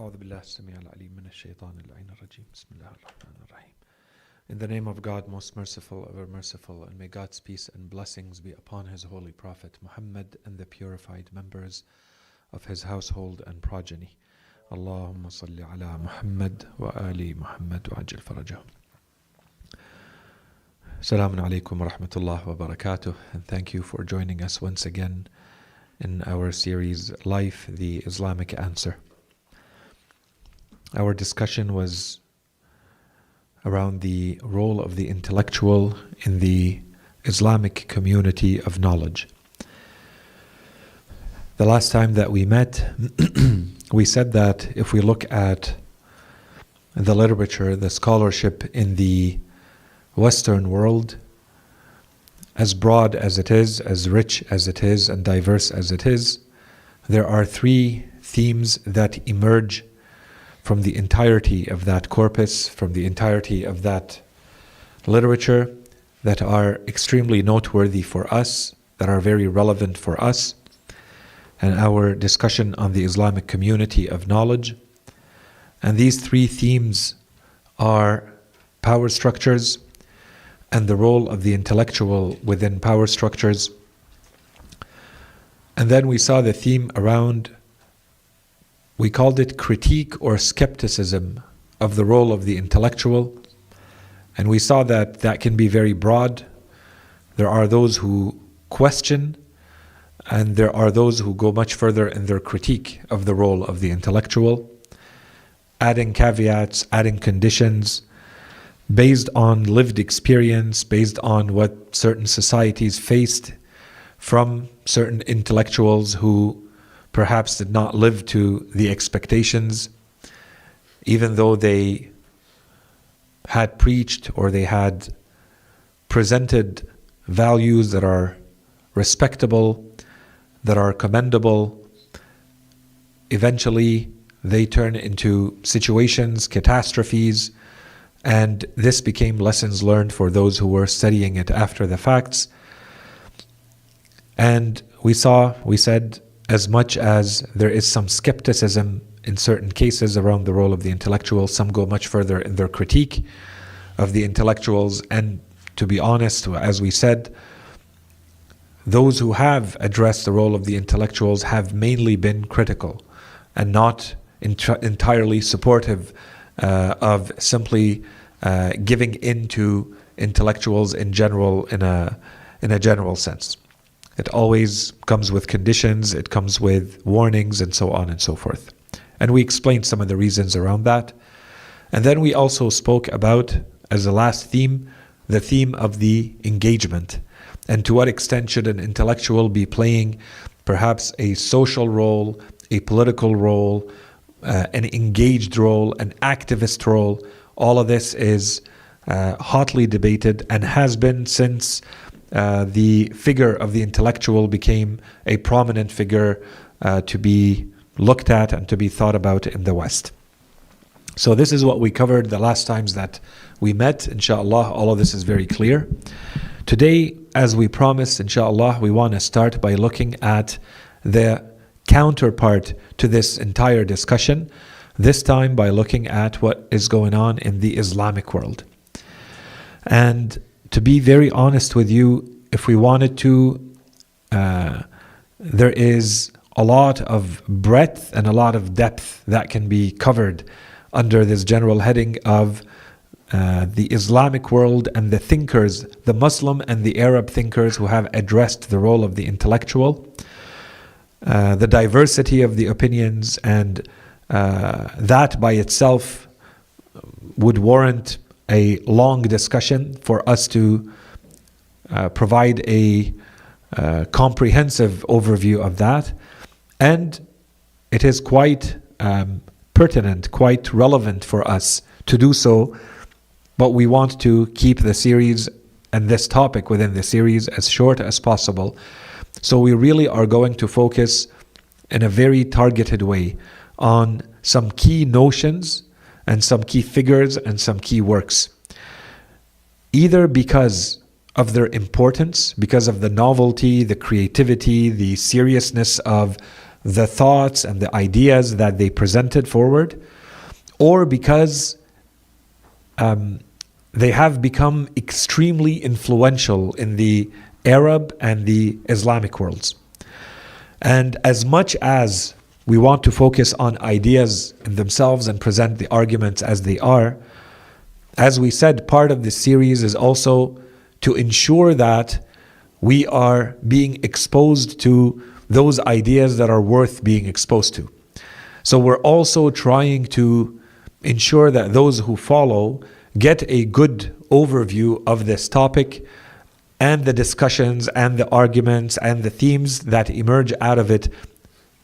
أعوذ بالله السميع العليم من الشيطان اللعين الرجيم. بسم الله الرحمن الرحيم. In the name of God, most merciful, ever merciful, and may God's peace and blessings be upon His holy Prophet Muhammad and the purified members of his household and progeny. Allahumma salli ala Muhammad wa ali Muhammad wa ajil farajahum. Assalamu alaikum wa rahmatullahi wa barakatuh, and thank you for joining us once again in our series Life, the Islamic Answer. Our discussion was around the role of the intellectual in the Islamic community of knowledge. The last time that we met, we said that if we look at the literature, the scholarship in the Western world, as broad as it is, as rich as it is, and diverse as it is, there are three themes that emerge from the entirety of that corpus, from the entirety of that literature, that are extremely noteworthy for us, that are very relevant for us, and our discussion on the Islamic community of knowledge. And these three themes are power structures and the role of the intellectual within power structures. And then we saw the theme around, we called it critique or skepticism of the role of the intellectual. And we saw that that can be very broad. There are those who question, and there are those who go much further in their critique of the role of the intellectual, adding caveats, adding conditions, based on lived experience, based on what certain societies faced from certain intellectuals who perhaps did not live to the expectations, even though they had preached or they had presented values that are respectable, that are commendable. Eventually they turn into situations, catastrophes, and this became lessons learned for those who were studying it after the facts. And we said, as much as there is some skepticism in certain cases around the role of the intellectual, some go much further in their critique of the intellectuals. And to be honest, as we said, those who have addressed the role of the intellectuals have mainly been critical and not entirely supportive of simply giving in to intellectuals in general, in a general sense. It always comes with conditions, it comes with warnings, and so on and so forth. And we explained some of the reasons around that. And then we also spoke about, as the last theme, the theme of the engagement. And to what extent should an intellectual be playing perhaps a social role, a political role, an engaged role, an activist role. All of this is hotly debated and has been since the figure of the intellectual became a prominent figure to be looked at and to be thought about in the West. So this is what we covered the last times that we met. Inshallah, all of this is very clear. Today, as we promised, inshallah, we want to start by looking at the counterpart to this entire discussion, this time by looking at what is going on in the Islamic world. And to be very honest with you, if we wanted to, there is a lot of breadth and a lot of depth that can be covered under this general heading of the Islamic world and the thinkers, the Muslim and the Arab thinkers who have addressed the role of the intellectual, the diversity of the opinions, and that by itself would warrant a long discussion for us to provide a comprehensive overview of that. And it is quite pertinent, quite relevant for us to do so, but we want to keep the series and this topic within the series as short as possible. So we really are going to focus in a very targeted way on some key notions and some key figures and some key works, either because of their importance, because of the novelty, the creativity, the seriousness of the thoughts and the ideas that they presented forward, or because they have become extremely influential in the Arab and the Islamic worlds. And as much as we want to focus on ideas in themselves and present the arguments as they are, as we said, part of this series is also to ensure that we are being exposed to those ideas that are worth being exposed to. So we're also trying to ensure that those who follow get a good overview of this topic and the discussions and the arguments and the themes that emerge out of it,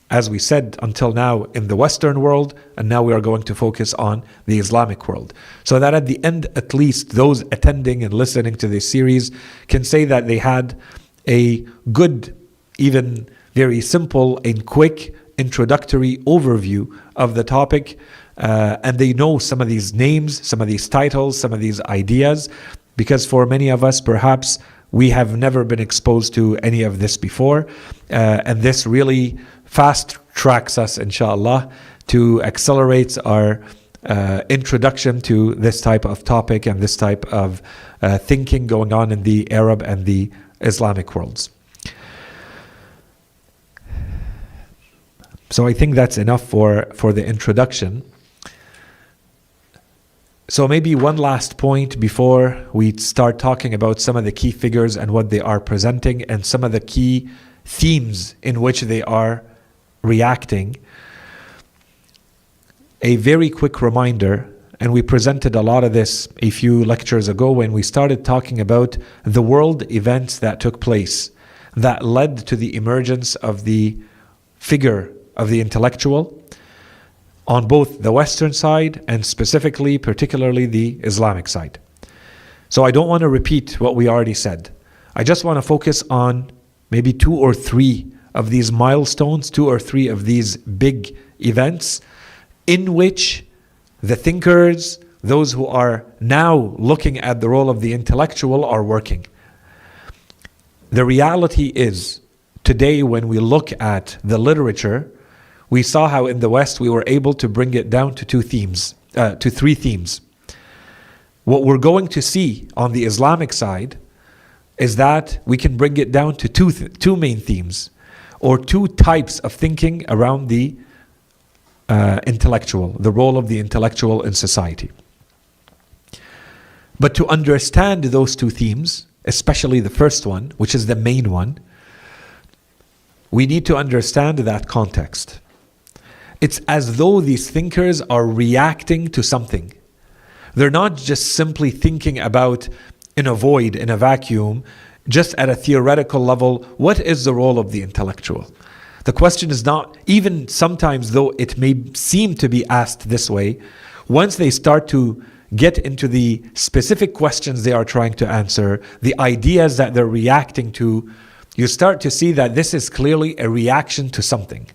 as we said until now, in the Western world, and now we are going to focus on the Islamic world. So that at the end, at least those attending and listening to this series can say that they had a good, even very simple and quick introductory overview of the topic, and they know some of these names, some of these titles, some of these ideas, because for many of us, perhaps, we have never been exposed to any of this before, and this really fast tracks us, inshallah, to accelerate our introduction to this type of topic and this type of thinking going on in the Arab and the Islamic worlds. So I think that's enough for the introduction. So maybe one last point before we start talking about some of the key figures and what they are presenting and some of the key themes in which they are reacting. A very quick reminder, and we presented a lot of this a few lectures ago when we started talking about the world events that took place that led to the emergence of the figure of the intellectual on both the Western side and specifically, particularly the Islamic side. So I don't want to repeat what we already said. I just want to focus on maybe 2 or 3 of these milestones, 2 or 3 of these big events in which the thinkers, those who are now looking at the role of the intellectual, are working. The reality is, today when we look at the literature, we saw how in the West we were able to bring it down to 3 themes. What we're going to see on the Islamic side is that we can bring it down to two main themes, or 2 types of thinking around the intellectual, the role of the intellectual in society. But to understand those 2 themes, especially the first one, which is the main one, we need to understand that context. It's as though these thinkers are reacting to something. They're not just simply thinking about, in a void, in a vacuum, just at a theoretical level, what is the role of the intellectual? The question is not, even sometimes though it may seem to be asked this way, once they start to get into the specific questions they are trying to answer, the ideas that they're reacting to, you start to see that this is clearly a reaction to something.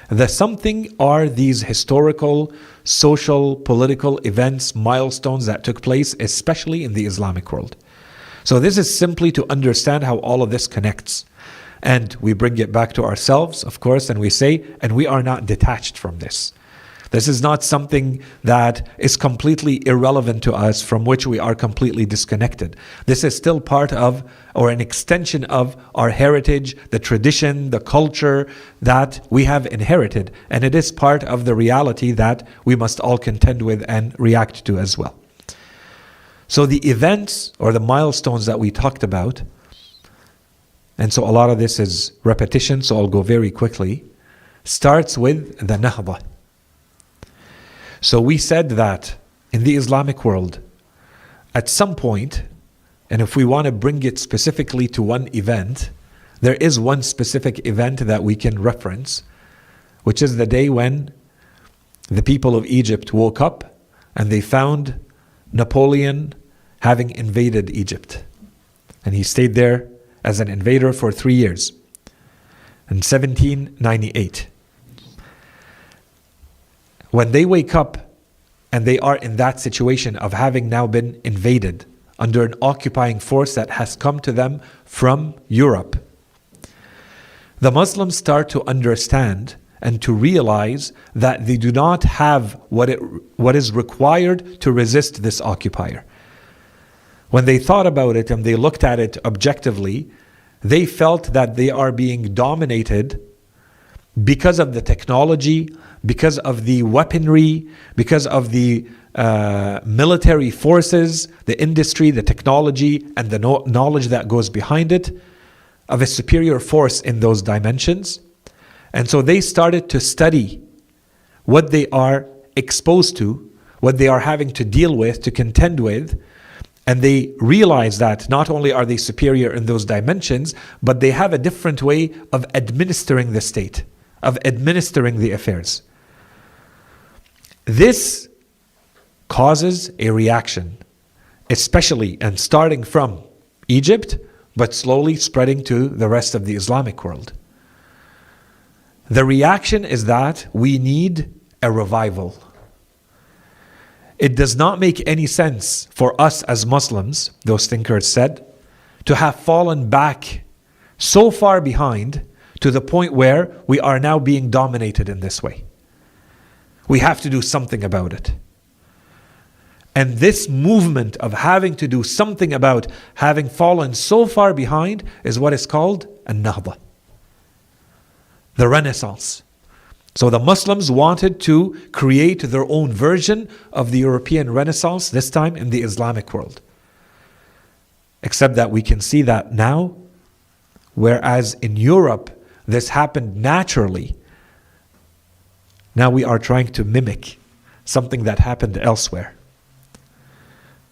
The something are these historical, social, political events, milestones that took place, especially in the Islamic world. So this is simply to understand how all of this connects. And we bring it back to ourselves, of course, and we say, and we are not detached from this. This is not something that is completely irrelevant to us, from which we are completely disconnected. This is still part of, or an extension of, our heritage, the tradition, the culture that we have inherited. And it is part of the reality that we must all contend with and react to as well. So the events or the milestones that we talked about, and so a lot of this is repetition, so I'll go very quickly, starts with the Nahda. So we said that in the Islamic world, at some point, and if we want to bring it specifically to one event, there is one specific event that we can reference, which is the day when the people of Egypt woke up and they found Napoleon having invaded Egypt. And he stayed there as an invader for 3 years, in 1798. When they wake up and they are in that situation of having now been invaded under an occupying force that has come to them from Europe, the Muslims start to understand and to realize that they do not have what is required to resist this occupier. When they thought about it and they looked at it objectively, they felt that they are being dominated because of the technology, because of the weaponry, because of the military forces, the industry, the technology, and the knowledge that goes behind it, of a superior force in those dimensions. And so they started to study what they are exposed to, what they are having to deal with, to contend with. And they realize that not only are they superior in those dimensions, but they have a different way of administering the state, of administering the affairs. This causes a reaction, especially and starting from Egypt, but slowly spreading to the rest of the Islamic world. The reaction is that we need a revival. It does not make any sense for us as Muslims, those thinkers said, to have fallen back so far behind to the point where we are now being dominated in this way. We have to do something about it. And this movement of having to do something about having fallen so far behind is what is called a Nahda, the Renaissance. So the Muslims wanted to create their own version of the European Renaissance, this time in the Islamic world. Except that we can see that now, whereas in Europe this happened naturally, now we are trying to mimic something that happened elsewhere.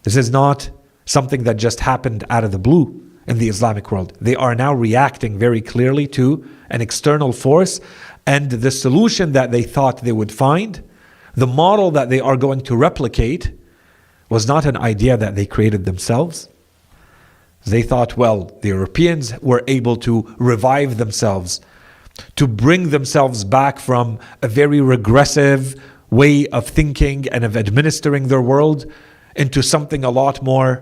This is not something that just happened out of the blue in the Islamic world. They are now reacting very clearly to an external force, and the solution that they thought they would find, the model that they are going to replicate, was not an idea that they created themselves. They thought, well, the Europeans were able to revive themselves, to bring themselves back from a very regressive way of thinking and of administering their world into something a lot more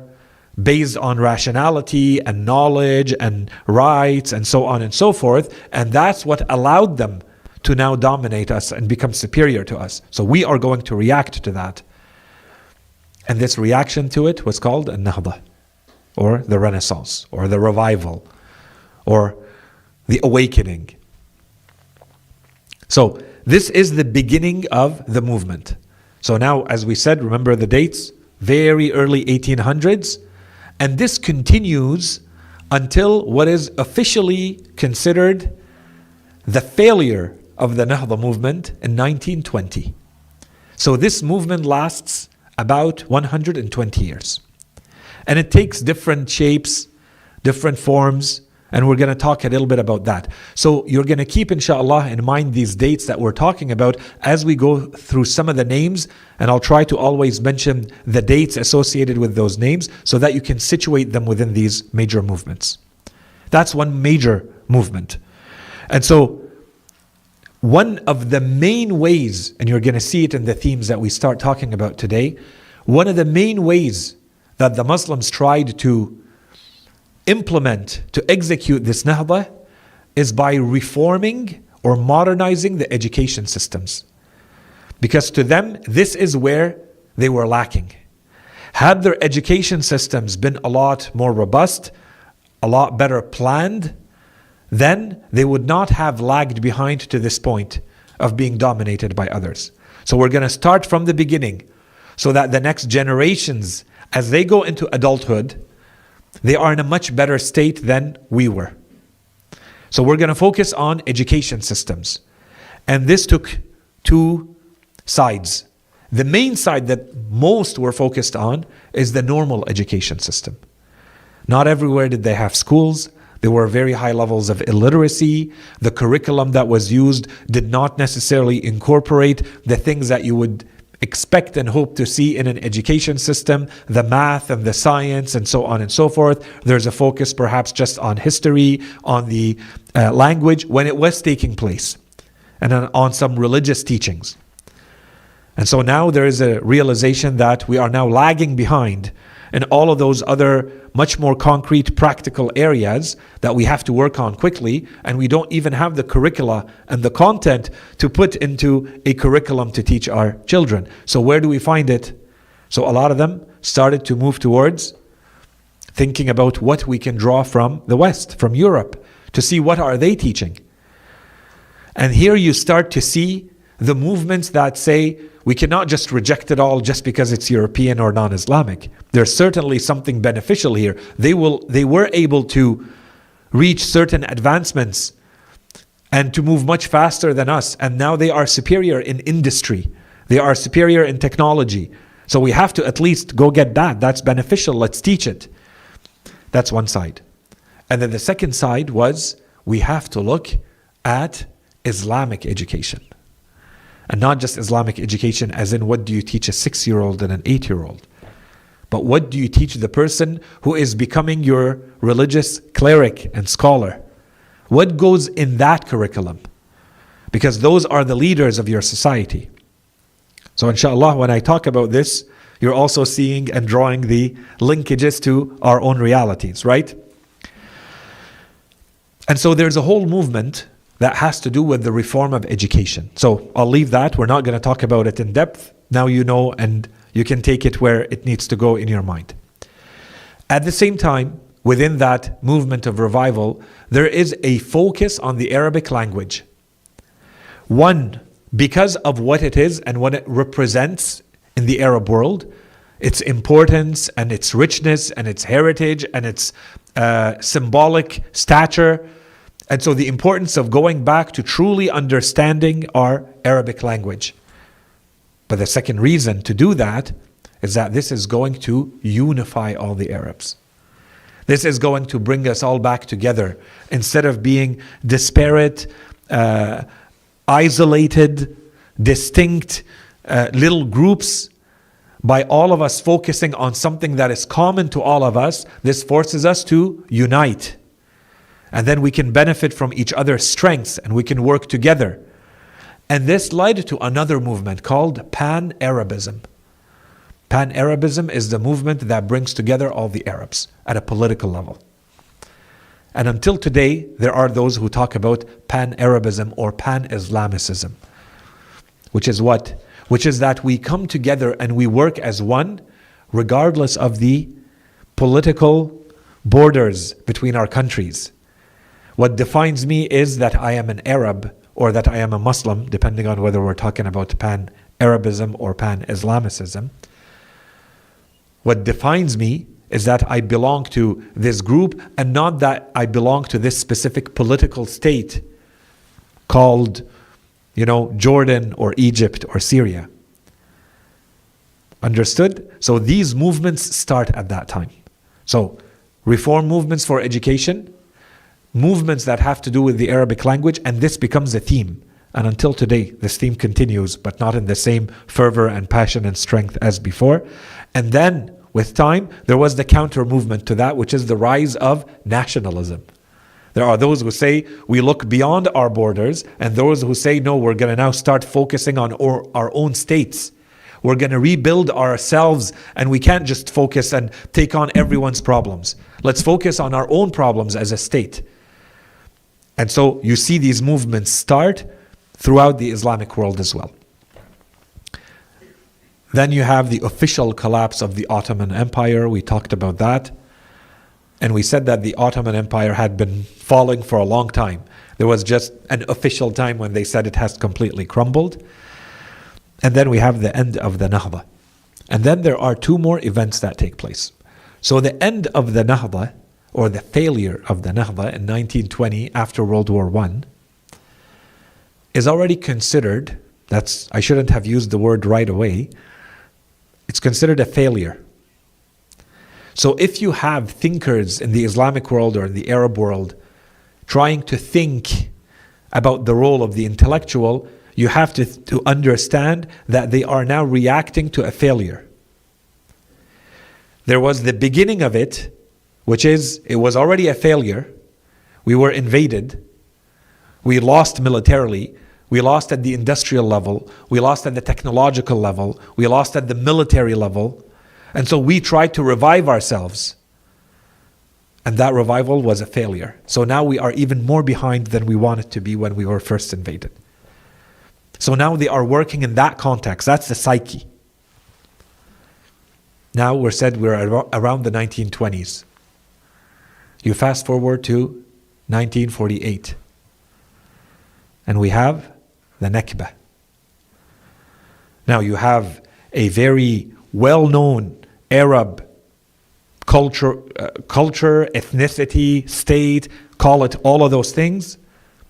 based on rationality and knowledge and rights and so on and so forth. And that's what allowed them to now dominate us and become superior to us. So we are going to react to that. And this reaction to it was called a Nahda, or the Renaissance, or the revival, or the awakening. So this is the beginning of the movement. So now, as we said, remember the dates, very early 1800s, and this continues until what is officially considered the failure of the Nahda movement in 1920. So this movement lasts about 120 years. And it takes different shapes, different forms, and we're going to talk a little bit about that. So you're going to keep, inshallah, in mind these dates that we're talking about as we go through some of the names, and I'll try to always mention the dates associated with those names so that you can situate them within these major movements. That's one major movement. And so one of the main ways, and you're going to see it in the themes that we start talking about today, one of the main ways that the Muslims tried to implement, to execute this Nahda, is by reforming or modernizing the education systems. Because to them, this is where they were lacking. Had their education systems been a lot more robust, a lot better planned, then they would not have lagged behind to this point of being dominated by others. So we're going to start from the beginning so that the next generations, as they go into adulthood, they are in a much better state than we were. So we're going to focus on education systems. And this took two sides. The main side that most were focused on is the normal education system. Not everywhere did they have schools. There were very high levels of illiteracy. The curriculum that was used did not necessarily incorporate the things that you would expect and hope to see in an education system, the math and the science and so on and so forth. There's a focus perhaps just on history, on the language when it was taking place, and on some religious teachings. And so now there is a realization that we are now lagging behind and all of those other much more concrete, practical areas that we have to work on quickly, and we don't even have the curricula and the content to put into a curriculum to teach our children. So where do we find it? So a lot of them started to move towards thinking about what we can draw from the West, from Europe, to see what are they teaching. And here you start to see the movements that say we cannot just reject it all just because it's European or non-Islamic. There's certainly something beneficial here. They were able to reach certain advancements and to move much faster than us. And now they are superior in industry. They are superior in technology. So we have to at least go get that. That's beneficial. Let's teach it. That's one side. And then the second side was we have to look at Islamic education. And not just Islamic education as in what do you teach a 6-year-old and an 8-year-old. But what do you teach the person who is becoming your religious cleric and scholar? What goes in that curriculum? Because those are the leaders of your society. So inshallah, when I talk about this, you're also seeing and drawing the linkages to our own realities, right? And so there's a whole movement that has to do with the reform of education. So I'll leave that. We're not going to talk about it in depth. Now you know, and you can take it where it needs to go in your mind. At the same time, within that movement of revival, there is a focus on the Arabic language. One, because of what it is and what it represents in the Arab world, its importance and its richness and its heritage and its symbolic stature. And so the importance of going back to truly understanding our Arabic language. But the second reason to do that is that this is going to unify all the Arabs. This is going to bring us all back together instead of being disparate, isolated, distinct little groups. By all of us focusing on something that is common to all of us, this forces us to unite. And then we can benefit from each other's strengths and we can work together. And this led to another movement called Pan-Arabism. Pan-Arabism is the movement that brings together all the Arabs at a political level. And until today, there are those who talk about Pan-Arabism or Pan-Islamicism. Which is what? Which is that we come together and we work as one, regardless of the political borders between our countries. What defines me is that I am an Arab or that I am a Muslim, depending on whether we're talking about Pan-Arabism or Pan-Islamicism. What defines me is that I belong to this group and not that I belong to this specific political state called, Jordan or Egypt or Syria. Understood? So these movements start at that time. So reform movements for education, movements that have to do with the Arabic language, and this becomes a theme. And until today, this theme continues, but not in the same fervor and passion and strength as before. And then, with time, there was the counter movement to that, which is the rise of nationalism. There are those who say we look beyond our borders, and those who say, no, we're going to now start focusing on our own states. We're going to rebuild ourselves, and we can't just focus and take on everyone's problems. Let's focus on our own problems as a state. And so you see these movements start throughout the Islamic world as well. Then you have the official collapse of the Ottoman Empire. We talked about that. And we said that the Ottoman Empire had been falling for a long time. There was just an official time when they said it has completely crumbled. And then we have the end of the Nahda. And then there are two more events that take place. So the end of the Nahda, or the failure of the Nahda in 1920 after World War I, is already considered, I shouldn't have used the word right away, it's considered a failure. So if you have thinkers in the Islamic world or in the Arab world trying to think about the role of the intellectual, you have to understand that they are now reacting to a failure. There was the beginning of it, which is, it was already a failure. We were invaded. We lost militarily. We lost at the industrial level. We lost at the technological level. We lost at the military level. And so we tried to revive ourselves. And that revival was a failure. So now we are even more behind than we wanted to be when we were first invaded. So now they are working in that context. That's the psyche. Now we're around the 1920s. You fast forward to 1948. And we have the Nakba. Now you have a very well-known Arab culture, ethnicity, state, call it all of those things,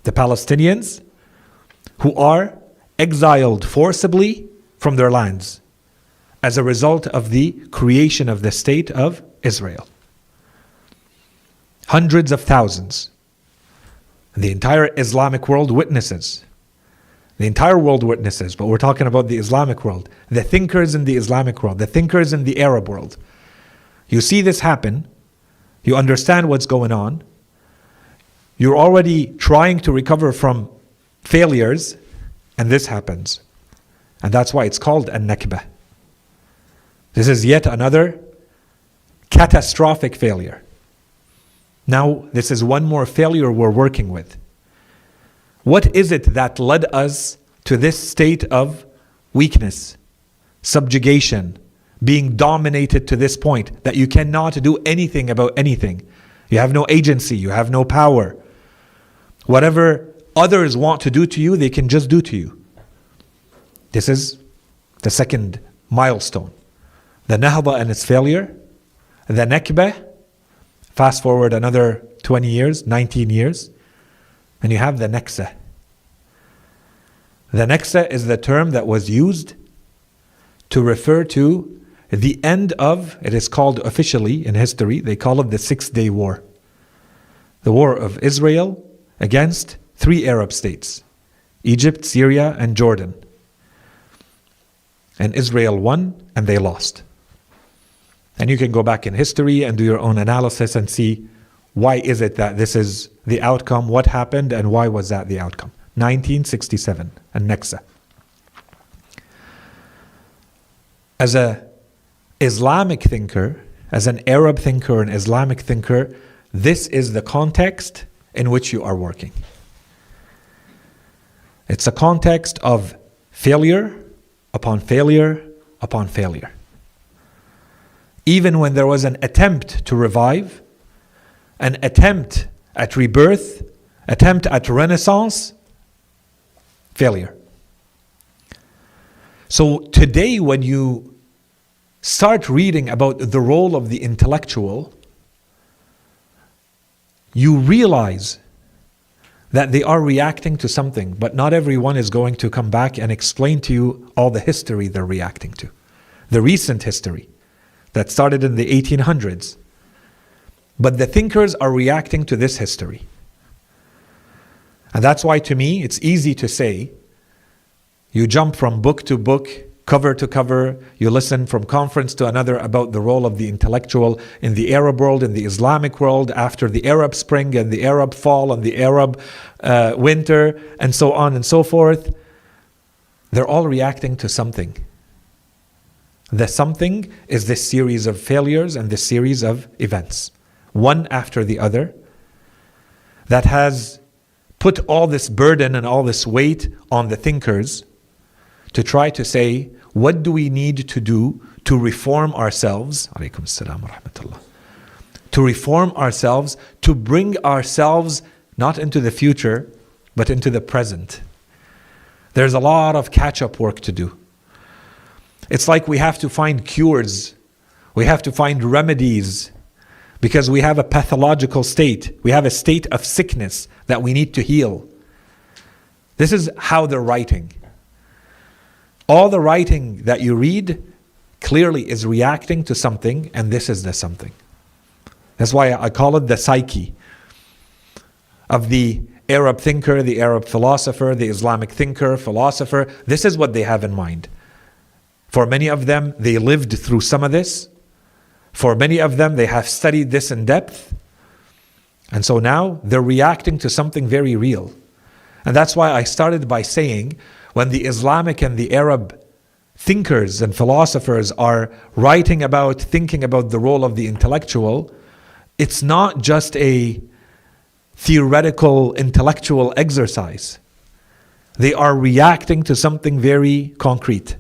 the Palestinians, who are exiled forcibly from their lands as a result of the creation of the state of Israel. Hundreds of thousands. The entire Islamic world witnesses. The entire world witnesses, but we're talking about the Islamic world. The thinkers in the Islamic world, the thinkers in the Arab world. You see this happen, you understand what's going on, you're already trying to recover from failures, and this happens. And that's why it's called a Nakba. This is yet another catastrophic failure. Now, this is one more failure we're working with. What is it that led us to this state of weakness, subjugation, being dominated to this point that you cannot do anything about anything? You have no agency, you have no power. Whatever others want to do to you, they can just do to you. This is the second milestone. The Nahda and its failure, the Nakba, fast forward another 20 years, 19 years, and you have the Naksa. The Naksa is the term that was used to refer to the end of, it is called officially in history, they call it the 6-Day War. The war of Israel against 3 Arab states, Egypt, Syria, and Jordan. And Israel won and they lost. And you can go back in history and do your own analysis and see why is it that this is the outcome, what happened, and why was that the outcome. 1967, and Naksa. As an Islamic thinker, as an Arab thinker, an Islamic thinker, this is the context in which you are working. It's a context of failure upon failure upon failure. Even when there was an attempt to revive, an attempt at rebirth, attempt at renaissance, failure. So today when you start reading about the role of the intellectual, you realize that they are reacting to something, but not everyone is going to come back and explain to you all the history they're reacting to. The recent history that started in the 1800s. But the thinkers are reacting to this history. And that's why to me it's easy to say, you jump from book to book, cover to cover, you listen from conference to another about the role of the intellectual in the Arab world, in the Islamic world, after the Arab Spring and the Arab Fall and the Arab Winter, and so on and so forth. They're all reacting to something. The something is this series of failures and this series of events, one after the other, that has put all this burden and all this weight on the thinkers to try to say, what do we need to do to reform ourselves? Alaykum as-salam wa rahmatullah. To reform ourselves, to bring ourselves not into the future, but into the present. There's a lot of catch-up work to do. It's like we have to find cures. We have to find remedies because we have a pathological state. We have a state of sickness that we need to heal. This is how they're writing. All the writing that you read clearly is reacting to something, and this is the something. That's why I call it the psyche of the Arab thinker, the Arab philosopher, the Islamic thinker, philosopher. This is what they have in mind. For many of them, they lived through some of this. For many of them, they have studied this in depth. And so now they're reacting to something very real. And that's why I started by saying, when the Islamic and the Arab thinkers and philosophers are writing about, thinking about the role of the intellectual, it's not just a theoretical intellectual exercise. They are reacting to something very concrete.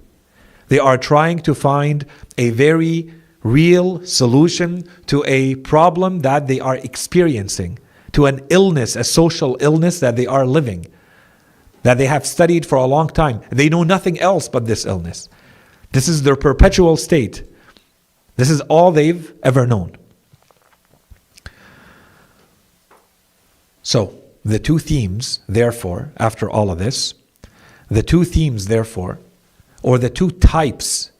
They are trying to find a very real solution to a problem that they are experiencing, to an illness, a social illness that they are living, that they have studied for a long time. They know nothing else but this illness. This is their perpetual state. This is all they've ever known. So, the two themes, therefore, after all of this, the two themes, therefore, or the two types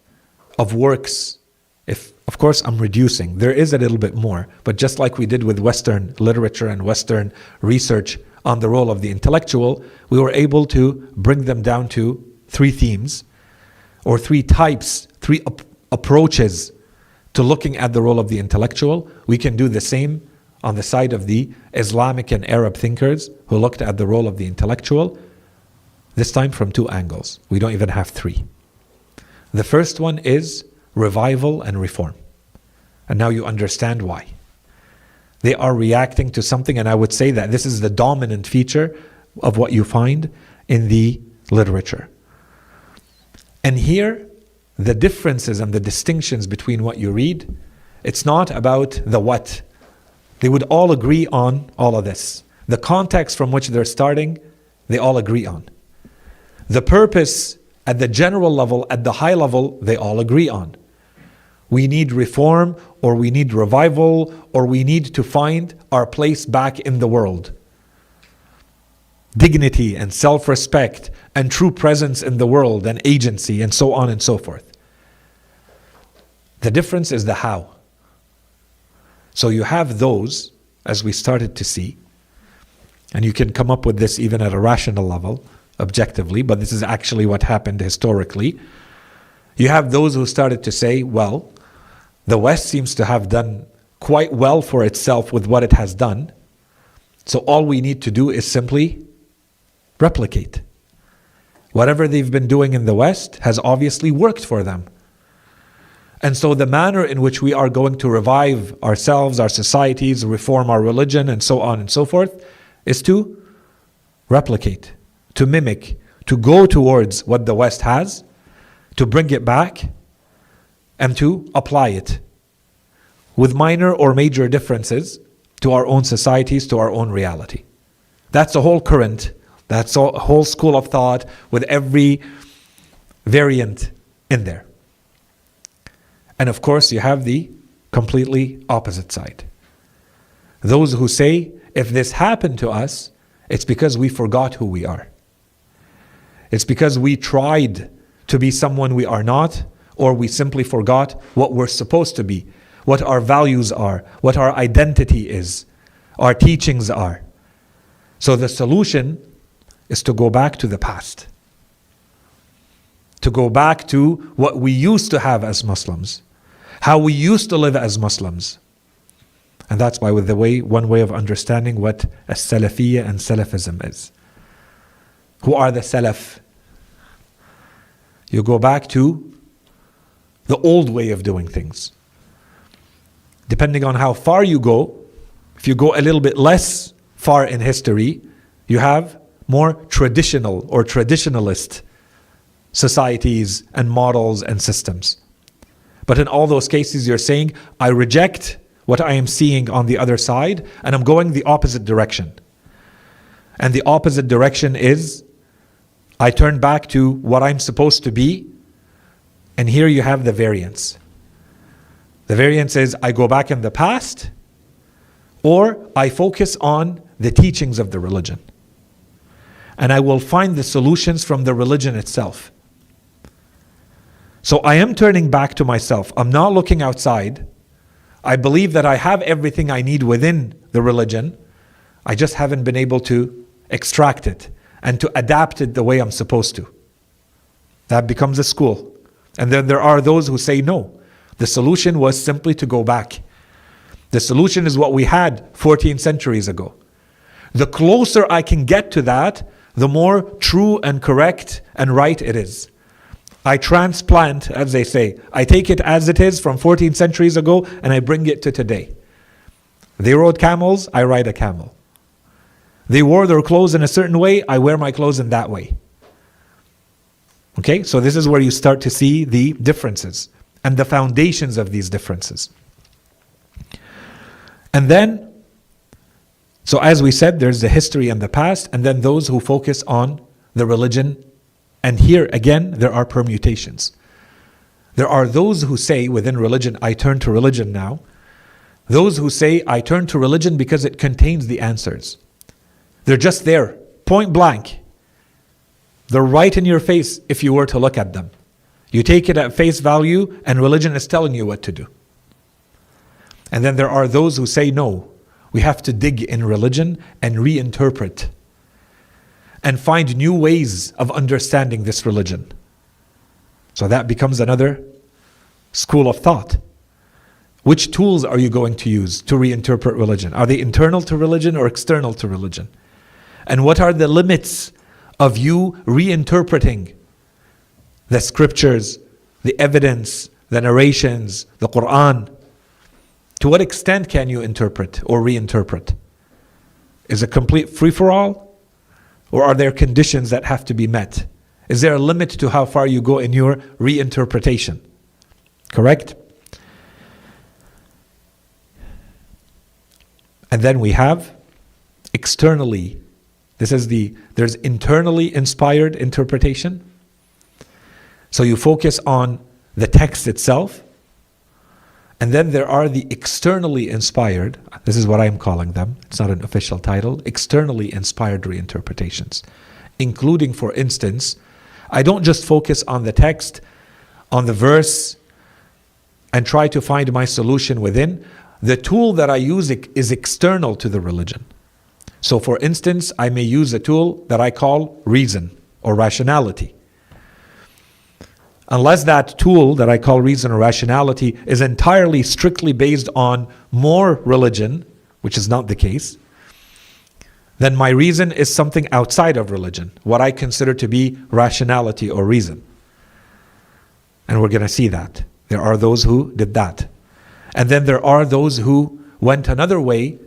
of works, if, of course, I'm reducing, there is a little bit more, but just like we did with Western literature and Western research on the role of the intellectual, we were able to bring them down to three themes, or three types, three approaches to looking at the role of the intellectual. We can do the same on the side of the Islamic and Arab thinkers who looked at the role of the intellectual, this time from two angles. We don't even have three. The first one is revival and reform. And now you understand why. They are reacting to something, and I would say that this is the dominant feature of what you find in the literature. And here, the differences and the distinctions between what you read, it's not about the what. They would all agree on all of this. The context from which they're starting, they all agree on. The purpose at the general level, at the high level, they all agree on. We need reform, or we need revival, or we need to find our place back in the world. Dignity and self-respect and true presence in the world and agency and so on and so forth. The difference is the how. So you have those, as we started to see, and you can come up with this even at a rational level, objectively, but this is actually what happened historically. You have those who started to say, well, the West seems to have done quite well for itself with what it has done, so all we need to do is simply replicate. Whatever they've been doing in the West has obviously worked for them. And so the manner in which we are going to revive ourselves, our societies, reform our religion, and so on and so forth, is to replicate, to mimic, to go towards what the West has, to bring it back, and to apply it with minor or major differences to our own societies, to our own reality. That's a whole current, that's a whole school of thought with every variant in there. And of course, you have the completely opposite side. Those who say, if this happened to us, it's because we forgot who we are. It's because we tried to be someone we are not, or we simply forgot what we're supposed to be, what our values are, what our identity is, our teachings are. So the solution is to go back to the past. To go back to what we used to have as Muslims, how we used to live as Muslims. And that's why one way of understanding what a Salafiyya and Salafism is. Who are the Salaf? You go back to the old way of doing things. Depending on how far you go, if you go a little bit less far in history, you have more traditional or traditionalist societies and models and systems. But in all those cases, you're saying, I reject what I am seeing on the other side, and I'm going the opposite direction. And the opposite direction is, I turn back to what I'm supposed to be, and here you have the variance. The variance is, I go back in the past, or I focus on the teachings of the religion. And I will find the solutions from the religion itself. So I am turning back to myself. I'm not looking outside. I believe that I have everything I need within the religion. I just haven't been able to extract it and to adapt it the way I'm supposed to. That becomes a school. And then there are those who say no. The solution was simply to go back. The solution is what we had 14 centuries ago. The closer I can get to that, the more true and correct and right it is. I transplant, as they say. I take it as it is from 14 centuries ago and I bring it to today. They rode camels, I ride a camel. They wore their clothes in a certain way, I wear my clothes in that way. Okay, so this is where you start to see the differences and the foundations of these differences. And then, so as we said, there's the history and the past, and then those who focus on the religion. And here again, there are permutations. There are those who say within religion, I turn to religion now. Those who say, I turn to religion because it contains the answers. They're just there, point blank. They're right in your face if you were to look at them. You take it at face value and religion is telling you what to do. And then there are those who say, no, we have to dig in religion and reinterpret and find new ways of understanding this religion. So that becomes another school of thought. Which tools are you going to use to reinterpret religion? Are they internal to religion or external to religion? And what are the limits of you reinterpreting the scriptures, the evidence, the narrations, the Quran? To what extent can you interpret or reinterpret? Is it complete free-for-all? Or are there conditions that have to be met? Is there a limit to how far you go in your reinterpretation? Correct? And then we have externally. There's internally inspired interpretation. So you focus on the text itself. And then there are the externally inspired, this is what I'm calling them, it's not an official title, externally inspired reinterpretations. Including, for instance, I don't just focus on the text, on the verse, and try to find my solution within. The tool that I use is external to the religion. So for instance, I may use a tool that I call reason or rationality. Unless that tool that I call reason or rationality is entirely strictly based on more religion, which is not the case, then my reason is something outside of religion, what I consider to be rationality or reason. And we're going to see that. There are those who did that. And then there are those who went another way.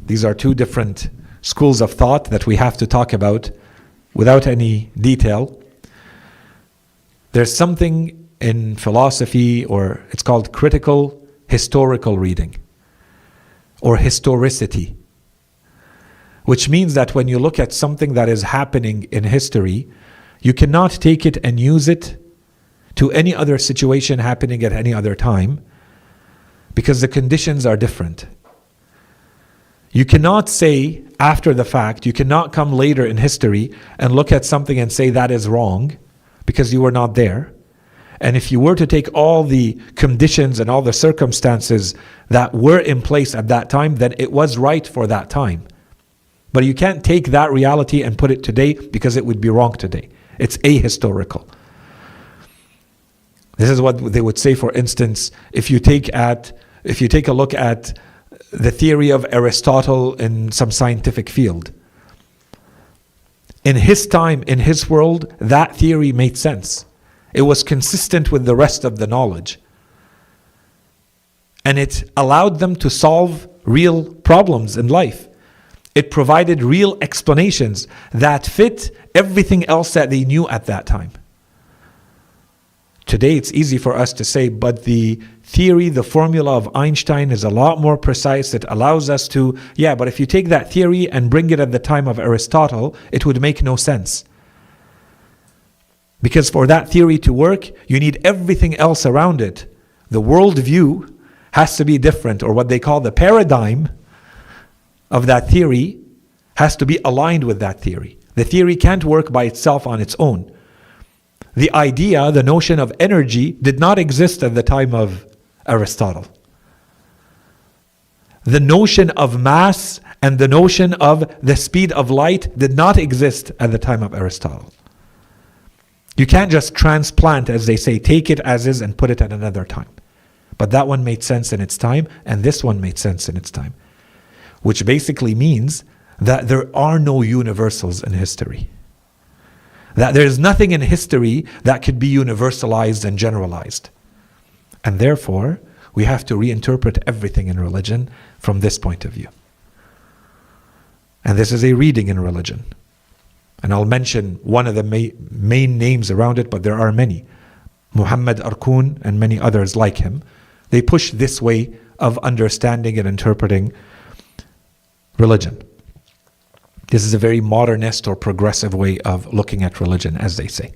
These are two different schools of thought that we have to talk about without any detail. There's something in philosophy, or it's called critical historical reading, or historicity, which means that when you look at something that is happening in history, you cannot take it and use it to any other situation happening at any other time, because the conditions are different. You cannot say after the fact, you cannot come later in history and look at something and say that is wrong, because you were not there. And if you were to take all the conditions and all the circumstances that were in place at that time, then it was right for that time. But you can't take that reality and put it today, because it would be wrong today. It's ahistorical. This is what they would say, for instance, if you take a look at the theory of Aristotle in some scientific field. In his time, in his world, that theory made sense. It was consistent with the rest of the knowledge. And it allowed them to solve real problems in life. It provided real explanations that fit everything else that they knew at that time. Today it's easy for us to say, but the theory, the formula of Einstein is a lot more precise. It allows us to, but if you take that theory and bring it at the time of Aristotle, it would make no sense. Because for that theory to work, you need everything else around it. The worldview has to be different, or what they call the paradigm of that theory has to be aligned with that theory. The theory can't work by itself on its own. The idea, the notion of energy, did not exist at the time of Aristotle. The notion of mass and the notion of the speed of light did not exist at the time of Aristotle. You can't just transplant, as they say, take it as is and put it at another time. But that one made sense in its time, and this one made sense in its time. Which basically means that there are no universals in history. That there is nothing in history that could be universalized and generalized. And therefore, we have to reinterpret everything in religion from this point of view. And this is a reading in religion. And I'll mention one of the main names around it, but there are many. Muhammad Arkoun and many others like him. They push this way of understanding and interpreting religion. This is a very modernist or progressive way of looking at religion, as they say.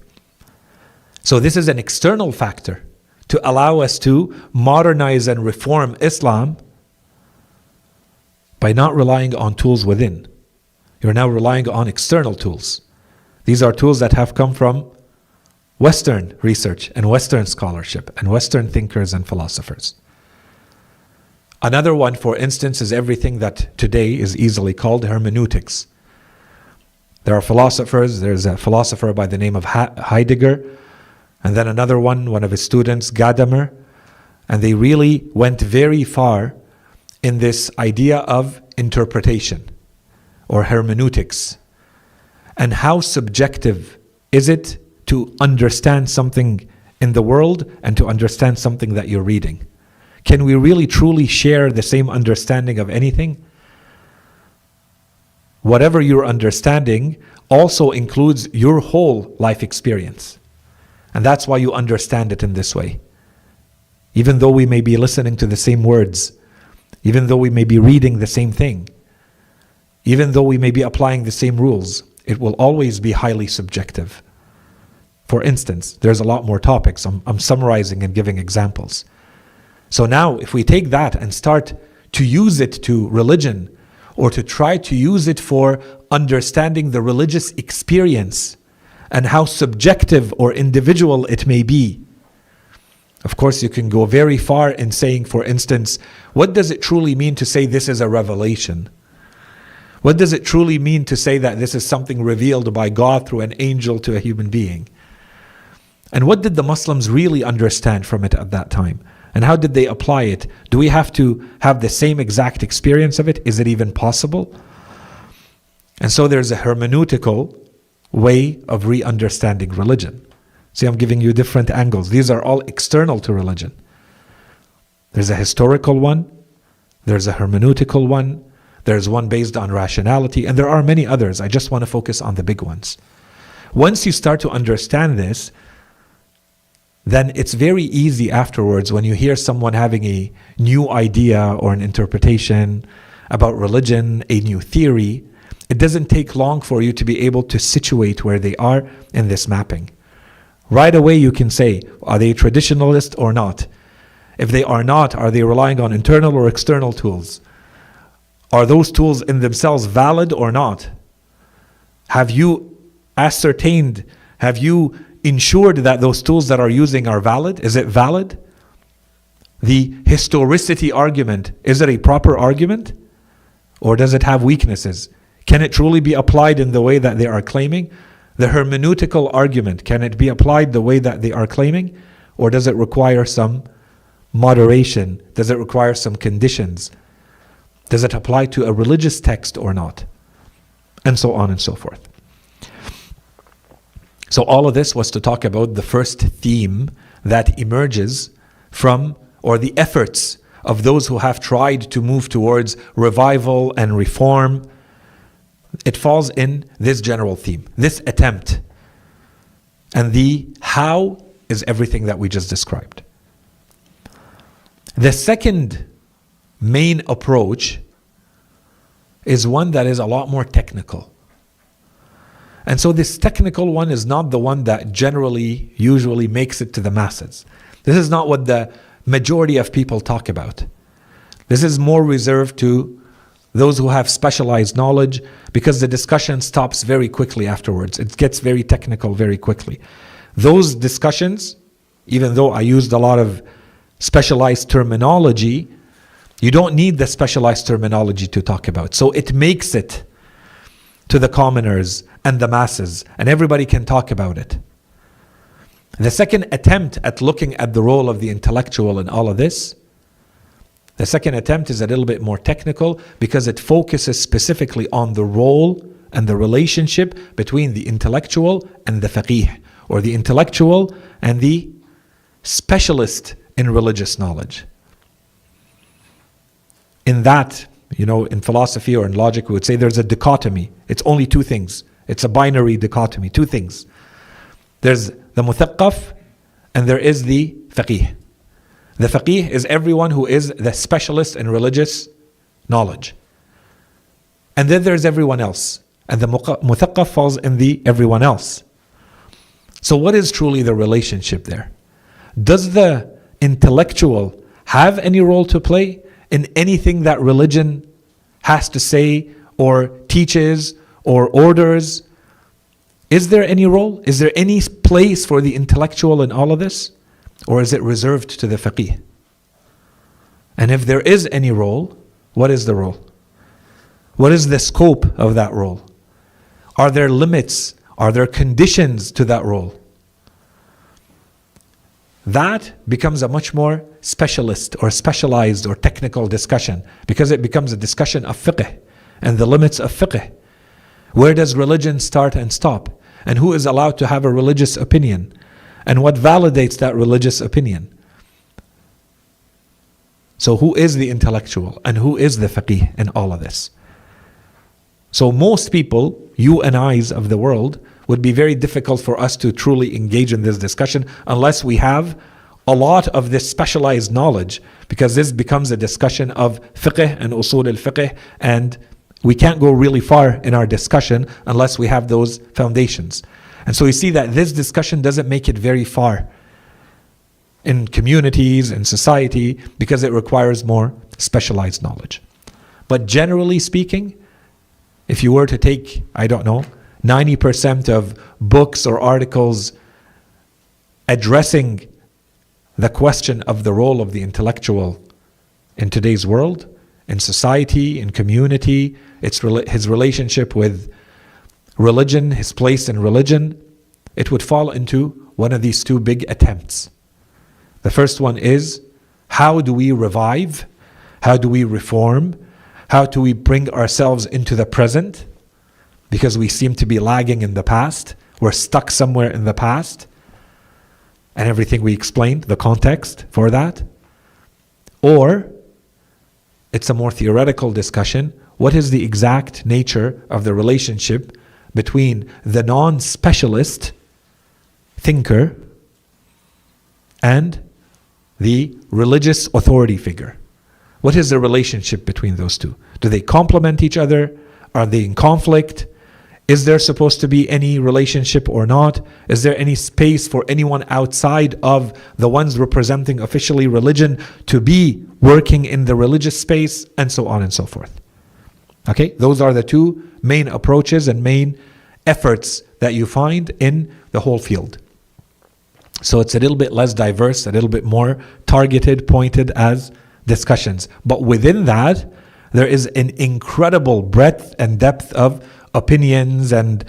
So this is an external factor to allow us to modernize and reform Islam by not relying on tools within. You're now relying on external tools. These are tools that have come from Western research and Western scholarship and Western thinkers and philosophers. Another one, for instance, is everything that today is easily called hermeneutics. There are philosophers. There's a philosopher by the name of Heidegger, and then another one of his students, Gadamer, and they really went very far in this idea of interpretation or hermeneutics. And how subjective is it to understand something in the world and to understand something that you're reading? Can we really truly share the same understanding of anything? Whatever you're understanding also includes your whole life experience. And that's why you understand it in this way. Even though we may be listening to the same words, even though we may be reading the same thing, even though we may be applying the same rules, it will always be highly subjective. For instance, there's a lot more topics. I'm summarizing and giving examples. So now, if we take that and start to use it to religion, or to try to use it for understanding the religious experience and how subjective or individual it may be, of course, you can go very far in saying, for instance, what does it truly mean to say this is a revelation? What does it truly mean to say that this is something revealed by God through an angel to a human being? And what did the Muslims really understand from it at that time? And how did they apply it? Do we have to have the same exact experience of it? Is it even possible? And so there's a hermeneutical way of re-understanding religion. See, I'm giving you different angles. These are all external to religion. There's a historical one. There's a hermeneutical one. There's one based on rationality. And there are many others. I just want to focus on the big ones. Once you start to understand this, then it's very easy afterwards when you hear someone having a new idea or an interpretation about religion, a new theory. It doesn't take long for you to be able to situate where they are in this mapping. Right away you can say, are they traditionalist or not? If they are not, are they relying on internal or external tools? Are those tools in themselves valid or not? Have you ascertained, have you ensured that those tools that are using are valid? Is it valid? The historicity argument, is it a proper argument? Or does it have weaknesses? Can it truly be applied in the way that they are claiming? The hermeneutical argument, can it be applied the way that they are claiming? Or does it require some moderation? Does it require some conditions? Does it apply to a religious text or not? And so on and so forth. So all of this was to talk about the first theme that emerges from, or the efforts of those who have tried to move towards revival and reform. It falls in this general theme, this attempt. And the how is everything that we just described. The second main approach is one that is a lot more technical. And so this technical one is not the one that usually makes it to the masses. This is not what the majority of people talk about. This is more reserved to those who have specialized knowledge, because the discussion stops very quickly afterwards. It gets very technical very quickly. Those discussions, even though I used a lot of specialized terminology, you don't need the specialized terminology to talk about. So it makes it to the commoners and the masses, and everybody can talk about it. The second attempt at looking at the role of the intellectual in all of this, the second attempt is a little bit more technical because it focuses specifically on the role and the relationship between the intellectual and the faqih, or the intellectual and the specialist in religious knowledge. In that, in philosophy or in logic, we would say there's a dichotomy. It's only two things. It's a binary dichotomy, two things. There's the muthaqqaf and there is the faqih. The faqih is everyone who is the specialist in religious knowledge. And then there's everyone else. And the muthaqqaf falls in the everyone else. So what is truly the relationship there? Does the intellectual have any role to play in anything that religion has to say or teaches or orders? Is there any role? Is there any place for the intellectual in all of this? Or is it reserved to the faqih? And if there is any role, what is the role? What is the scope of that role? Are there limits? Are there conditions to that role? That becomes a much more specialist or specialized or technical discussion, because it becomes a discussion of fiqh and the limits of fiqh. Where does religion start and stop? And who is allowed to have a religious opinion? And what validates that religious opinion? So who is the intellectual and who is the faqih in all of this? So most people, you and I's of the world, would be very difficult for us to truly engage in this discussion unless we have a lot of this specialized knowledge, because this becomes a discussion of fiqh and usul al-fiqh, and we can't go really far in our discussion unless we have those foundations. And so you see that this discussion doesn't make it very far in communities, in society, because it requires more specialized knowledge. But generally speaking, if you were to take, 90% of books or articles addressing the question of the role of the intellectual in today's world, in society, in community, his relationship with religion, his place in religion, it would fall into one of these two big attempts. The first one is, how do we revive? How do we reform? How do we bring ourselves into the present? Because we seem to be lagging in the past. We're stuck somewhere in the past. And everything we explained, the context for that. Or it's a more theoretical discussion. What is the exact nature of the relationship between the non-specialist thinker and the religious authority figure? What is the relationship between those two? Do they complement each other? Are they in conflict? Is there supposed to be any relationship or not? Is there any space for anyone outside of the ones representing officially religion to be working in the religious space? And so on and so forth. Okay, those are the two main approaches and main efforts that you find in the whole field. So it's a little bit less diverse, a little bit more targeted, pointed as discussions. But within that, there is an incredible breadth and depth of opinions and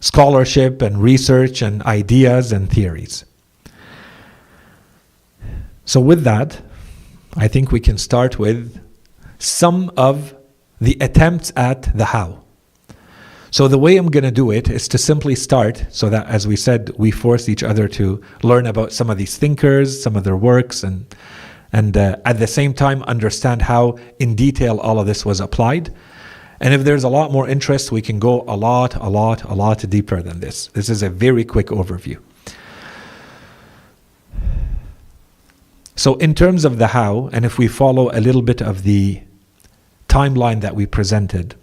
scholarship and research and ideas and theories. So with that, I think we can start with some of the attempts at the how. So the way I'm going to do it is to simply start, so that, as we said, we force each other to learn about some of these thinkers, some of their works, and at the same time understand how in detail all of this was applied. And if there's a lot more interest, we can go a lot deeper than this. This is a very quick overview. So in terms of the how, and if we follow a little bit of the timeline that we presented,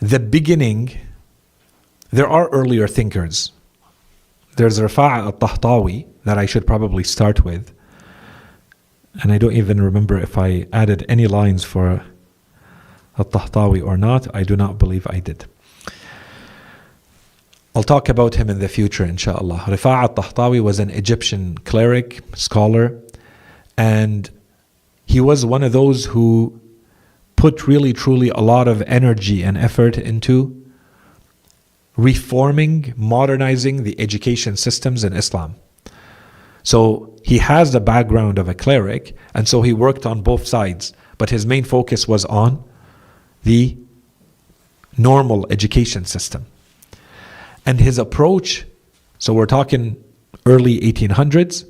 the beginning, there are earlier thinkers. There's Rifa'a al-Tahtawi that I should probably start with. And I don't even remember if I added any lines for al-Tahtawi or not. I do not believe I did. I'll talk about him in the future, inshallah. Rifa'a al-Tahtawi was an Egyptian cleric, scholar, and he was one of those who put really, truly a lot of energy and effort into reforming, modernizing the education systems in Islam. So he has the background of a cleric, and so he worked on both sides, but his main focus was on the normal education system. And his approach, so we're talking early 1800s,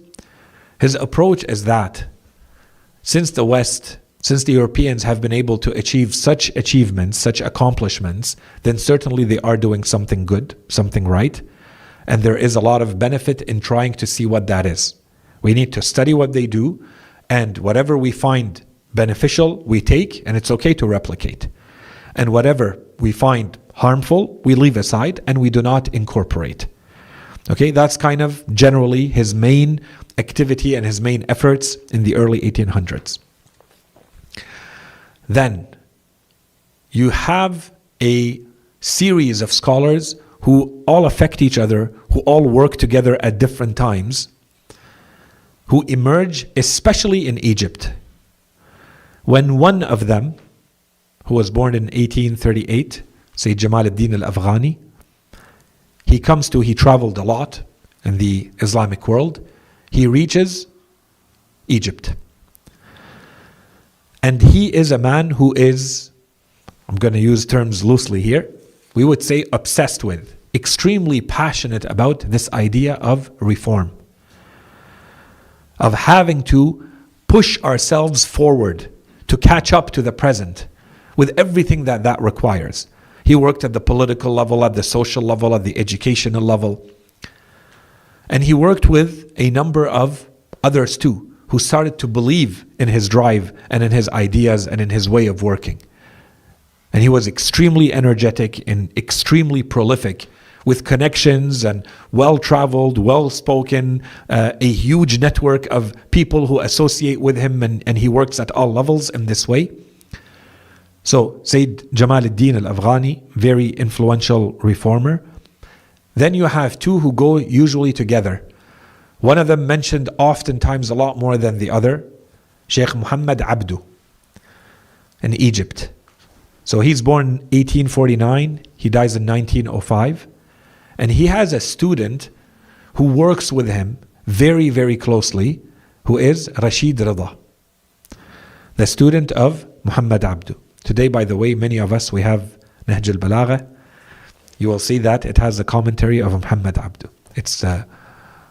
his approach is that since the West, since the Europeans have been able to achieve such achievements, such accomplishments, then certainly they are doing something good, something right. And there is a lot of benefit in trying to see what that is. We need to study what they do, and whatever we find beneficial, we take, and it's okay to replicate. And whatever we find harmful, we leave aside and we do not incorporate. Okay, that's kind of generally his main activity and his main efforts in the early 1800s. Then you have a series of scholars who all affect each other, who all work together at different times, who emerge especially in Egypt. When one of them, who was born in 1838, Sayyid Jamal ad-Din al-Afghani, he traveled a lot in the Islamic world. He reaches Egypt. And he is a man who is, I'm going to use terms loosely here, we would say obsessed with, extremely passionate about this idea of reform, of having to push ourselves forward to catch up to the present with everything that requires. He worked at the political level, at the social level, at the educational level. And he worked with a number of others too, who started to believe in his drive and in his ideas and in his way of working. And he was extremely energetic and extremely prolific, with connections and well-traveled, well-spoken, a huge network of people who associate with him, and he works at all levels in this way. So Sayyid Jamal ad-Din al-Afghani, very influential reformer. Then you have two who go usually together. One of them mentioned oftentimes a lot more than the other, Sheikh Muhammad Abdu in Egypt. So he's born 1849, he dies in 1905. And he has a student who works with him very, very closely, who is Rashid Rida, the student of Muhammad Abdu. Today, by the way, many of us, we have Nahj al-Balagha. You will see that it has a commentary of Muhammad Abdu. It's a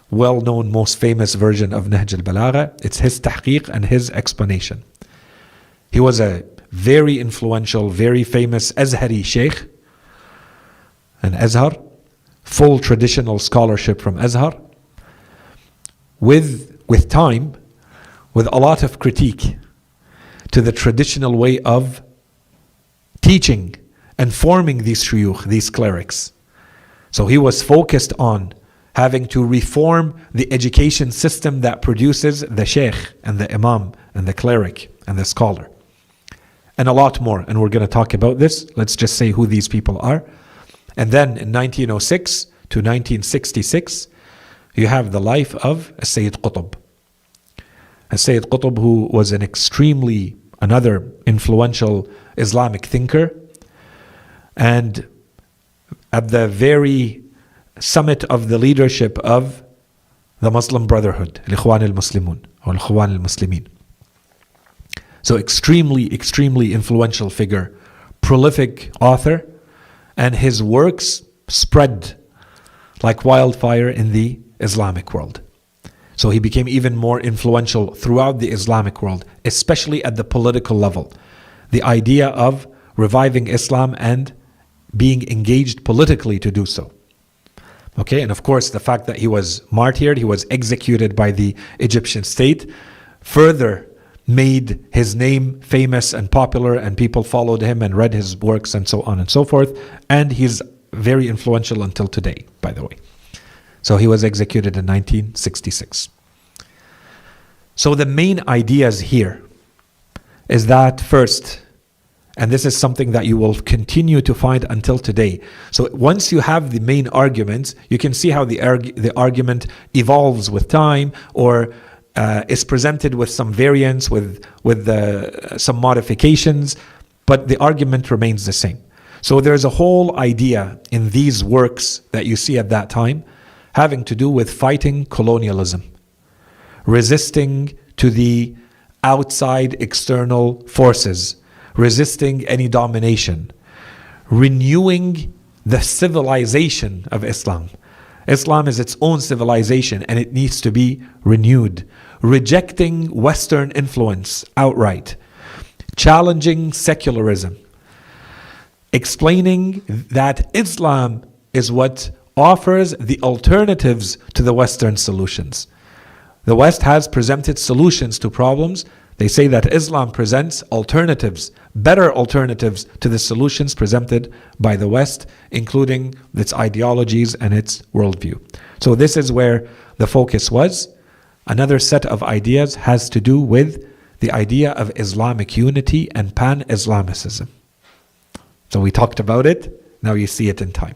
well-known, most famous version of Nahj al-Balagha. It's his tahqiq and his explanation. He was a very influential, very famous Azhari sheikh, an Azhar, full traditional scholarship from Azhar, with time, with a lot of critique to the traditional way of teaching and forming these shuyukh, these clerics. So he was focused on having to reform the education system that produces the sheikh and the imam and the cleric and the scholar. And a lot more, and we're going to talk about this. Let's just say who these people are. And then in 1906 to 1966, you have the life of Sayyid Qutb. Sayyid Qutb, who was another influential Islamic thinker, and at the very summit of the leadership of the Muslim Brotherhood, Al-Ikhwan al-Muslimun, or Al-Ikhwan al-Muslimin. So extremely influential figure, prolific author, and his works spread like wildfire in the Islamic world. So he became even more influential throughout the Islamic world, especially at the political level. The idea of reviving Islam and being engaged politically to do so. Okay, and of course the fact that he was martyred, he was executed by the Egyptian state, further made his name famous and popular, and people followed him and read his works and so on and so forth. And he's very influential until today, by the way. So he was executed in 1966. So the main ideas here is that first, and this is something that you will continue to find until today. So once you have the main arguments, you can see how the argument evolves with time, or is presented with some variants, with some modifications, but the argument remains the same. So there's a whole idea in these works that you see at that time having to do with fighting colonialism, resisting to the outside external forces, resisting any domination, renewing the civilization of Islam. Islam is its own civilization and it needs to be renewed. Rejecting Western influence outright. Challenging secularism. Explaining that Islam is what offers the alternatives to the Western solutions. The West has presented solutions to problems. They say that Islam presents alternatives, better alternatives to the solutions presented by the West, including its ideologies and its worldview. So this is where the focus was. Another set of ideas has to do with the idea of Islamic unity and pan-Islamicism. So we talked about it, now you see it in time.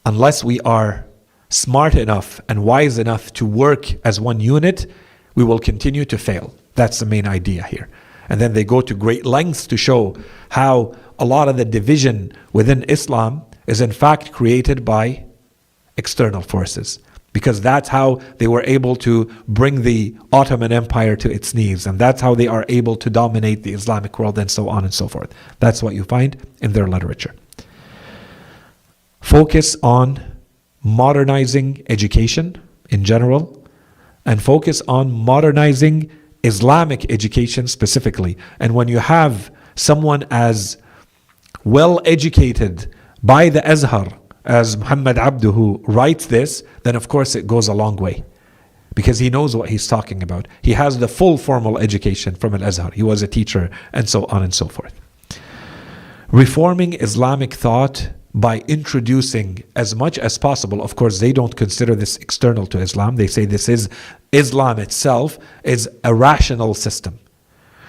Unless we are smart enough and wise enough to work as one unit, we will continue to fail. That's the main idea here. And then they go to great lengths to show how a lot of the division within Islam is in fact created by external forces. Because that's how they were able to bring the Ottoman Empire to its knees. And that's how they are able to dominate the Islamic world and so on and so forth. That's what you find in their literature. Focus on modernizing education in general, and focus on modernizing Islamic education specifically. And when you have someone as well educated by the Azhar as Muhammad Abdu who writes this, then of course it goes a long way. Because he knows what he's talking about. He has the full formal education from Al-Azhar. He was a teacher and so on and so forth. Reforming Islamic thought by introducing as much as possible, of course they don't consider this external to Islam, they say this is Islam itself is a rational system.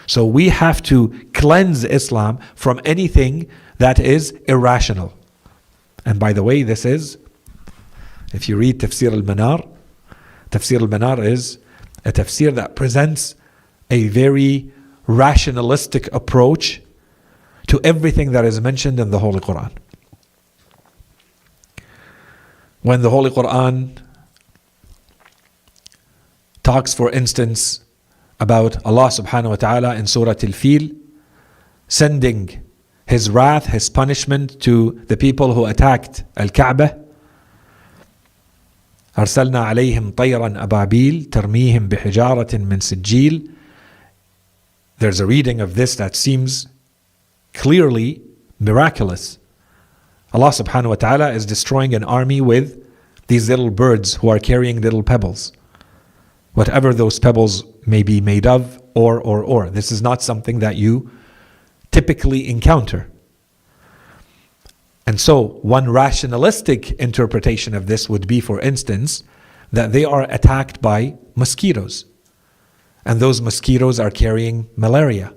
So we have to cleanse Islam from anything that is irrational. And by the way, this is, if you read Tafsir al-Manar is a tafsir that presents a very rationalistic approach to everything that is mentioned in the Holy Quran. When the Holy Quran talks, for instance, about Allah subhanahu wa ta'ala in Surah Al-Fil, sending His wrath, His punishment to the people who attacked Al-Kaaba. أرسلنا عليهم طيرا أبابيل ترميهم بحجارة من سجيل. There's a reading of this that seems clearly miraculous. Allah subhanahu wa ta'ala is destroying an army with these little birds who are carrying little pebbles. Whatever those pebbles may be made of, or. This is not something that you typically encounter. And so, one rationalistic interpretation of this would be, for instance, that they are attacked by mosquitoes. And those mosquitoes are carrying malaria.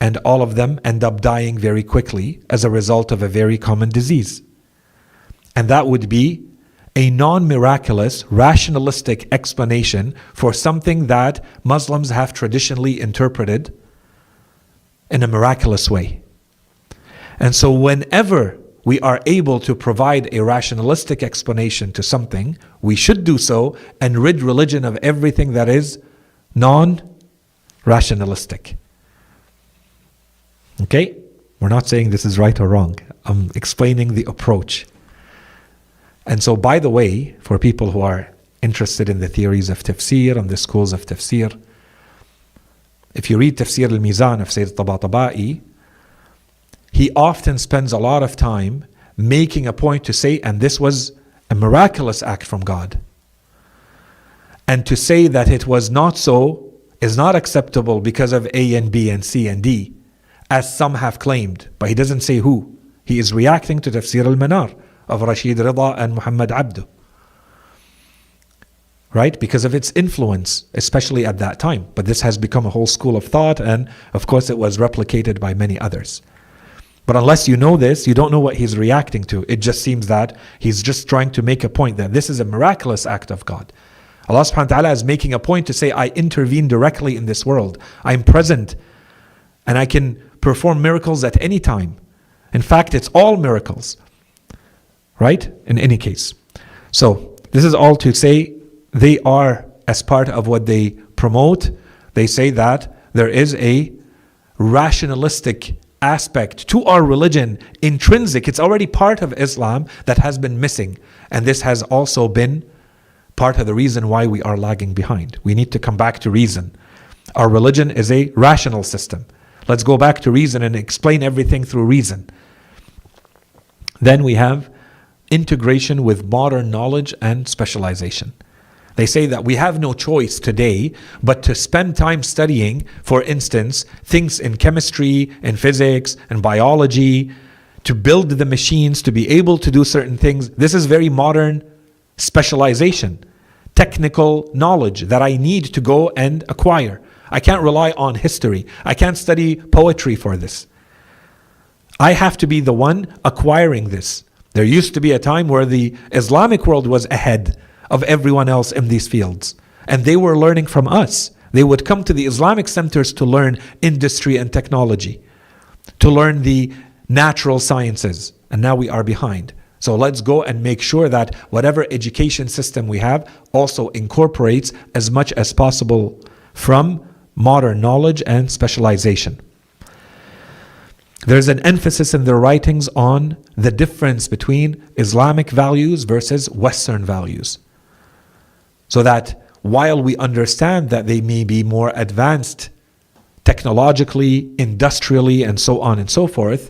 And all of them end up dying very quickly as a result of a very common disease. And that would be a non-miraculous, rationalistic explanation for something that Muslims have traditionally interpreted in a miraculous way. And so whenever we are able to provide a rationalistic explanation to something, we should do so and rid religion of everything that is non-rationalistic. Okay? We're not saying this is right or wrong. I'm explaining the approach. And so, by the way, for people who are interested in the theories of tafsir and the schools of tafsir, if you read Tafsir al-Mizan of Sayyid Tabatabai, he often spends a lot of time making a point to say, and this was a miraculous act from God. And to say that it was not so is not acceptable because of A and B and C and D, as some have claimed. But he doesn't say who. He is reacting to Tafsir al-Manar of Rashid Rida and Muhammad Abdu. Right? Because of its influence, especially at that time. But this has become a whole school of thought, and of course it was replicated by many others. But unless you know this, you don't know what he's reacting to. It just seems that he's just trying to make a point that this is a miraculous act of God. Allah subhanahu wa ta'ala is making a point to say, I intervene directly in this world. I'm present and I can perform miracles at any time. In fact, it's all miracles. Right? In any case. So, this is all to say they are, as part of what they promote, they say that there is a rationalistic aspect to our religion, intrinsic, it's already part of Islam that has been missing. And this has also been part of the reason why we are lagging behind. We need to come back to reason. Our religion is a rational system. Let's go back to reason and explain everything through reason. Then we have integration with modern knowledge and specialization. They say that we have no choice today but to spend time studying, for instance, things in chemistry, in physics, and biology, to build the machines, to be able to do certain things. This is very modern specialization, technical knowledge that I need to go and acquire. I can't rely on history. I can't study poetry for this. I have to be the one acquiring this. There used to be a time where the Islamic world was ahead of everyone else in these fields. And they were learning from us. They would come to the Islamic centers to learn industry and technology, to learn the natural sciences. And now we are behind. So let's go and make sure that whatever education system we have also incorporates as much as possible from modern knowledge and specialization. There's an emphasis in their writings on the difference between Islamic values versus Western values. So that while we understand that they may be more advanced technologically, industrially, and so on and so forth,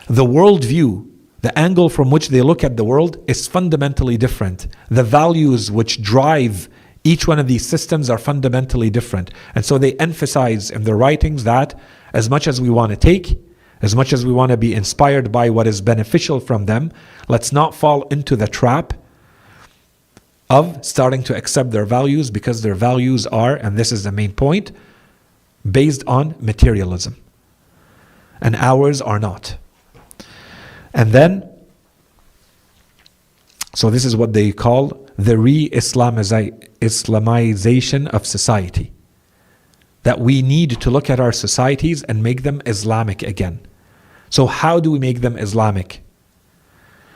the worldview, the angle from which they look at the world is fundamentally different. The values which drive each one of these systems are fundamentally different. And so they emphasize in their writings that as much as we want to take, as much as we want to be inspired by what is beneficial from them, let's not fall into the trap of starting to accept their values, because their values are, and this is the main point, based on materialism. And ours are not. And then, so this is what they call the re-Islamization of society. That we need to look at our societies and make them Islamic again. So how do we make them Islamic?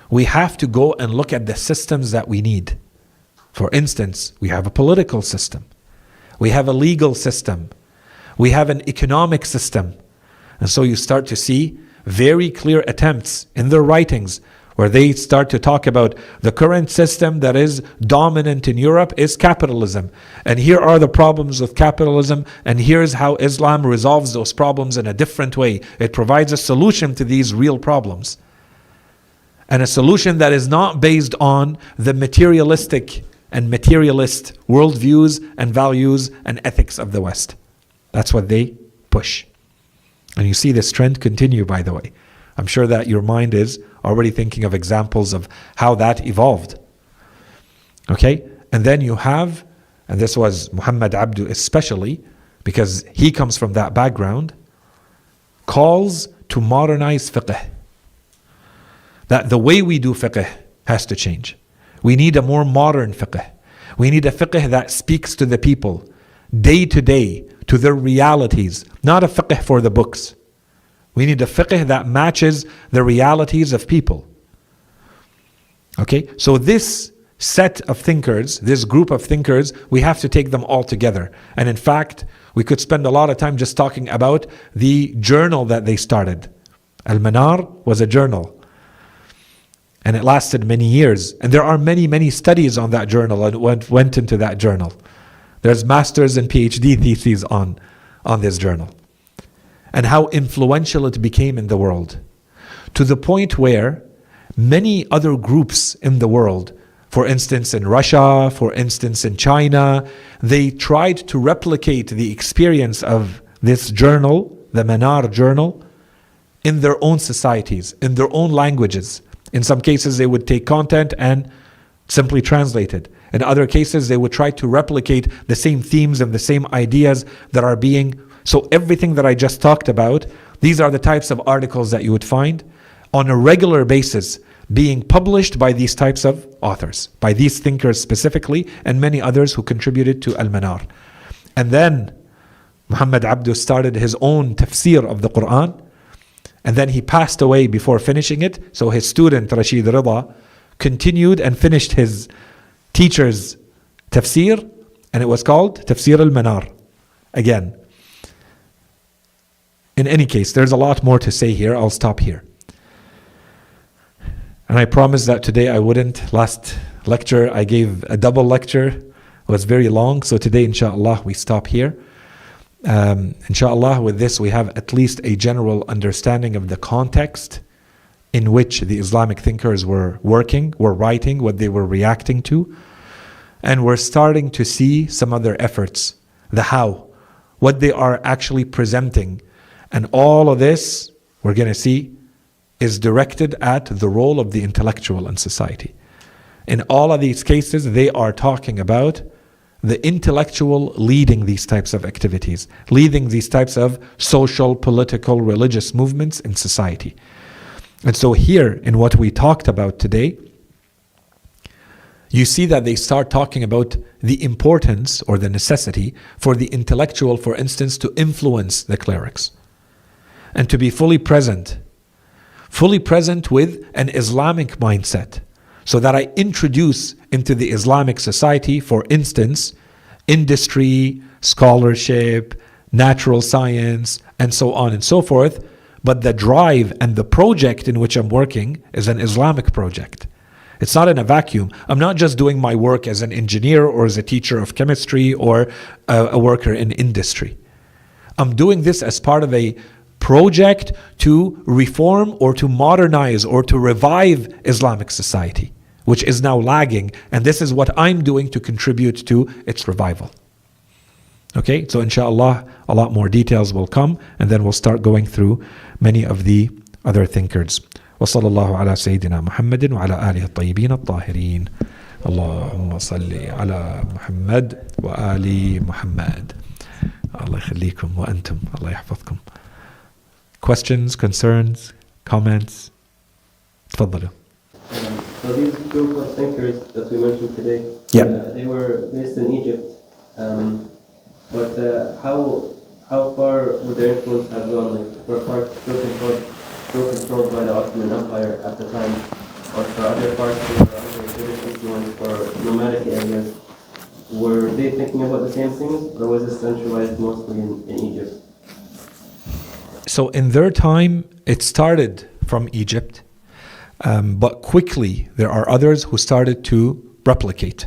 We have to go and look at the systems that we need. For instance, we have a political system. We have a legal system. We have an economic system. And so you start to see very clear attempts in their writings where they start to talk about the current system that is dominant in Europe is capitalism. And here are the problems with capitalism, and here's how Islam resolves those problems in a different way. It provides a solution to these real problems. And a solution that is not based on the materialistic and materialist worldviews and values and ethics of the West. That's what they push. And you see this trend continue, by the way. I'm sure that your mind is already thinking of examples of how that evolved. Okay? And then you have, and this was Muhammad Abdu especially, because he comes from that background, calls to modernize fiqh. That the way we do fiqh has to change. We need a more modern fiqh. We need a fiqh that speaks to the people, day to day, to their realities, not a fiqh for the books. We need a fiqh that matches the realities of people. Okay, so this set of thinkers, this group of thinkers, we have to take them all together. And in fact, we could spend a lot of time just talking about the journal that they started. Al-Manar was a journal. And it lasted many years. And there are many, many studies on that journal and what went into that journal. There's master's and PhD theses on this journal. And how influential it became in the world. To the point where many other groups in the world, for instance in Russia, for instance in China, they tried to replicate the experience of this journal, the Manar journal, in their own societies, in their own languages. In some cases, they would take content and simply translate it. In other cases, they would try to replicate the same themes and the same ideas that are being... So everything that I just talked about, these are the types of articles that you would find on a regular basis being published by these types of authors, by these thinkers specifically, and many others who contributed to Al-Manar. And then Muhammad Abdu started his own tafsir of the Quran. And then he passed away before finishing it. So his student, Rashid Rida, continued and finished his teacher's tafsir. And it was called Tafsir al-Manar. Again, in any case, there's a lot more to say here. I'll stop here. And I promised that today I wouldn't. Last lecture, I gave a double lecture. It was very long. So today, inshallah, we stop here. Inshallah, with this, we have at least a general understanding of the context in which the Islamic thinkers were working, were writing, what they were reacting to. And we're starting to see some other efforts, the how, what they are actually presenting. And all of this, we're going to see, is directed at the role of the intellectual in society. In all of these cases, they are talking about the intellectual leading these types of activities, leading these types of social, political, religious movements in society. And so here, in what we talked about today, you see that they start talking about the importance or the necessity for the intellectual, for instance, to influence the clerics and to be fully present with an Islamic mindset, so that I introduce into the Islamic society, for instance, industry, scholarship, natural science, and so on and so forth. But the drive and the project in which I'm working is an Islamic project. It's not in a vacuum. I'm not just doing my work as an engineer or as a teacher of chemistry or a worker in industry. I'm doing this as part of a project to reform or to modernize or to revive Islamic society, which is now lagging. And this is what I'm doing to contribute to its revival. Okay, so inshallah, a lot more details will come, and then we'll start going through many of the other thinkers. وصلى الله على سيدنا محمد وعلى آله الطيبين الطاهرين. اللهم صل على محمد وآل محمد. الله يخليكم وأنتم. الله يحفظكم. Questions, concerns, comments? تفضلوا. So these group of thinkers that we mentioned today, they were based in Egypt. But how far would their influence have gone? Like, were parts still controlled by the Ottoman Empire at the time, or for other parts who were under British influence or nomadic areas? Were they thinking about the same things, or was it centralized mostly in Egypt? So in their time, it started from Egypt, but quickly there are others who started to replicate.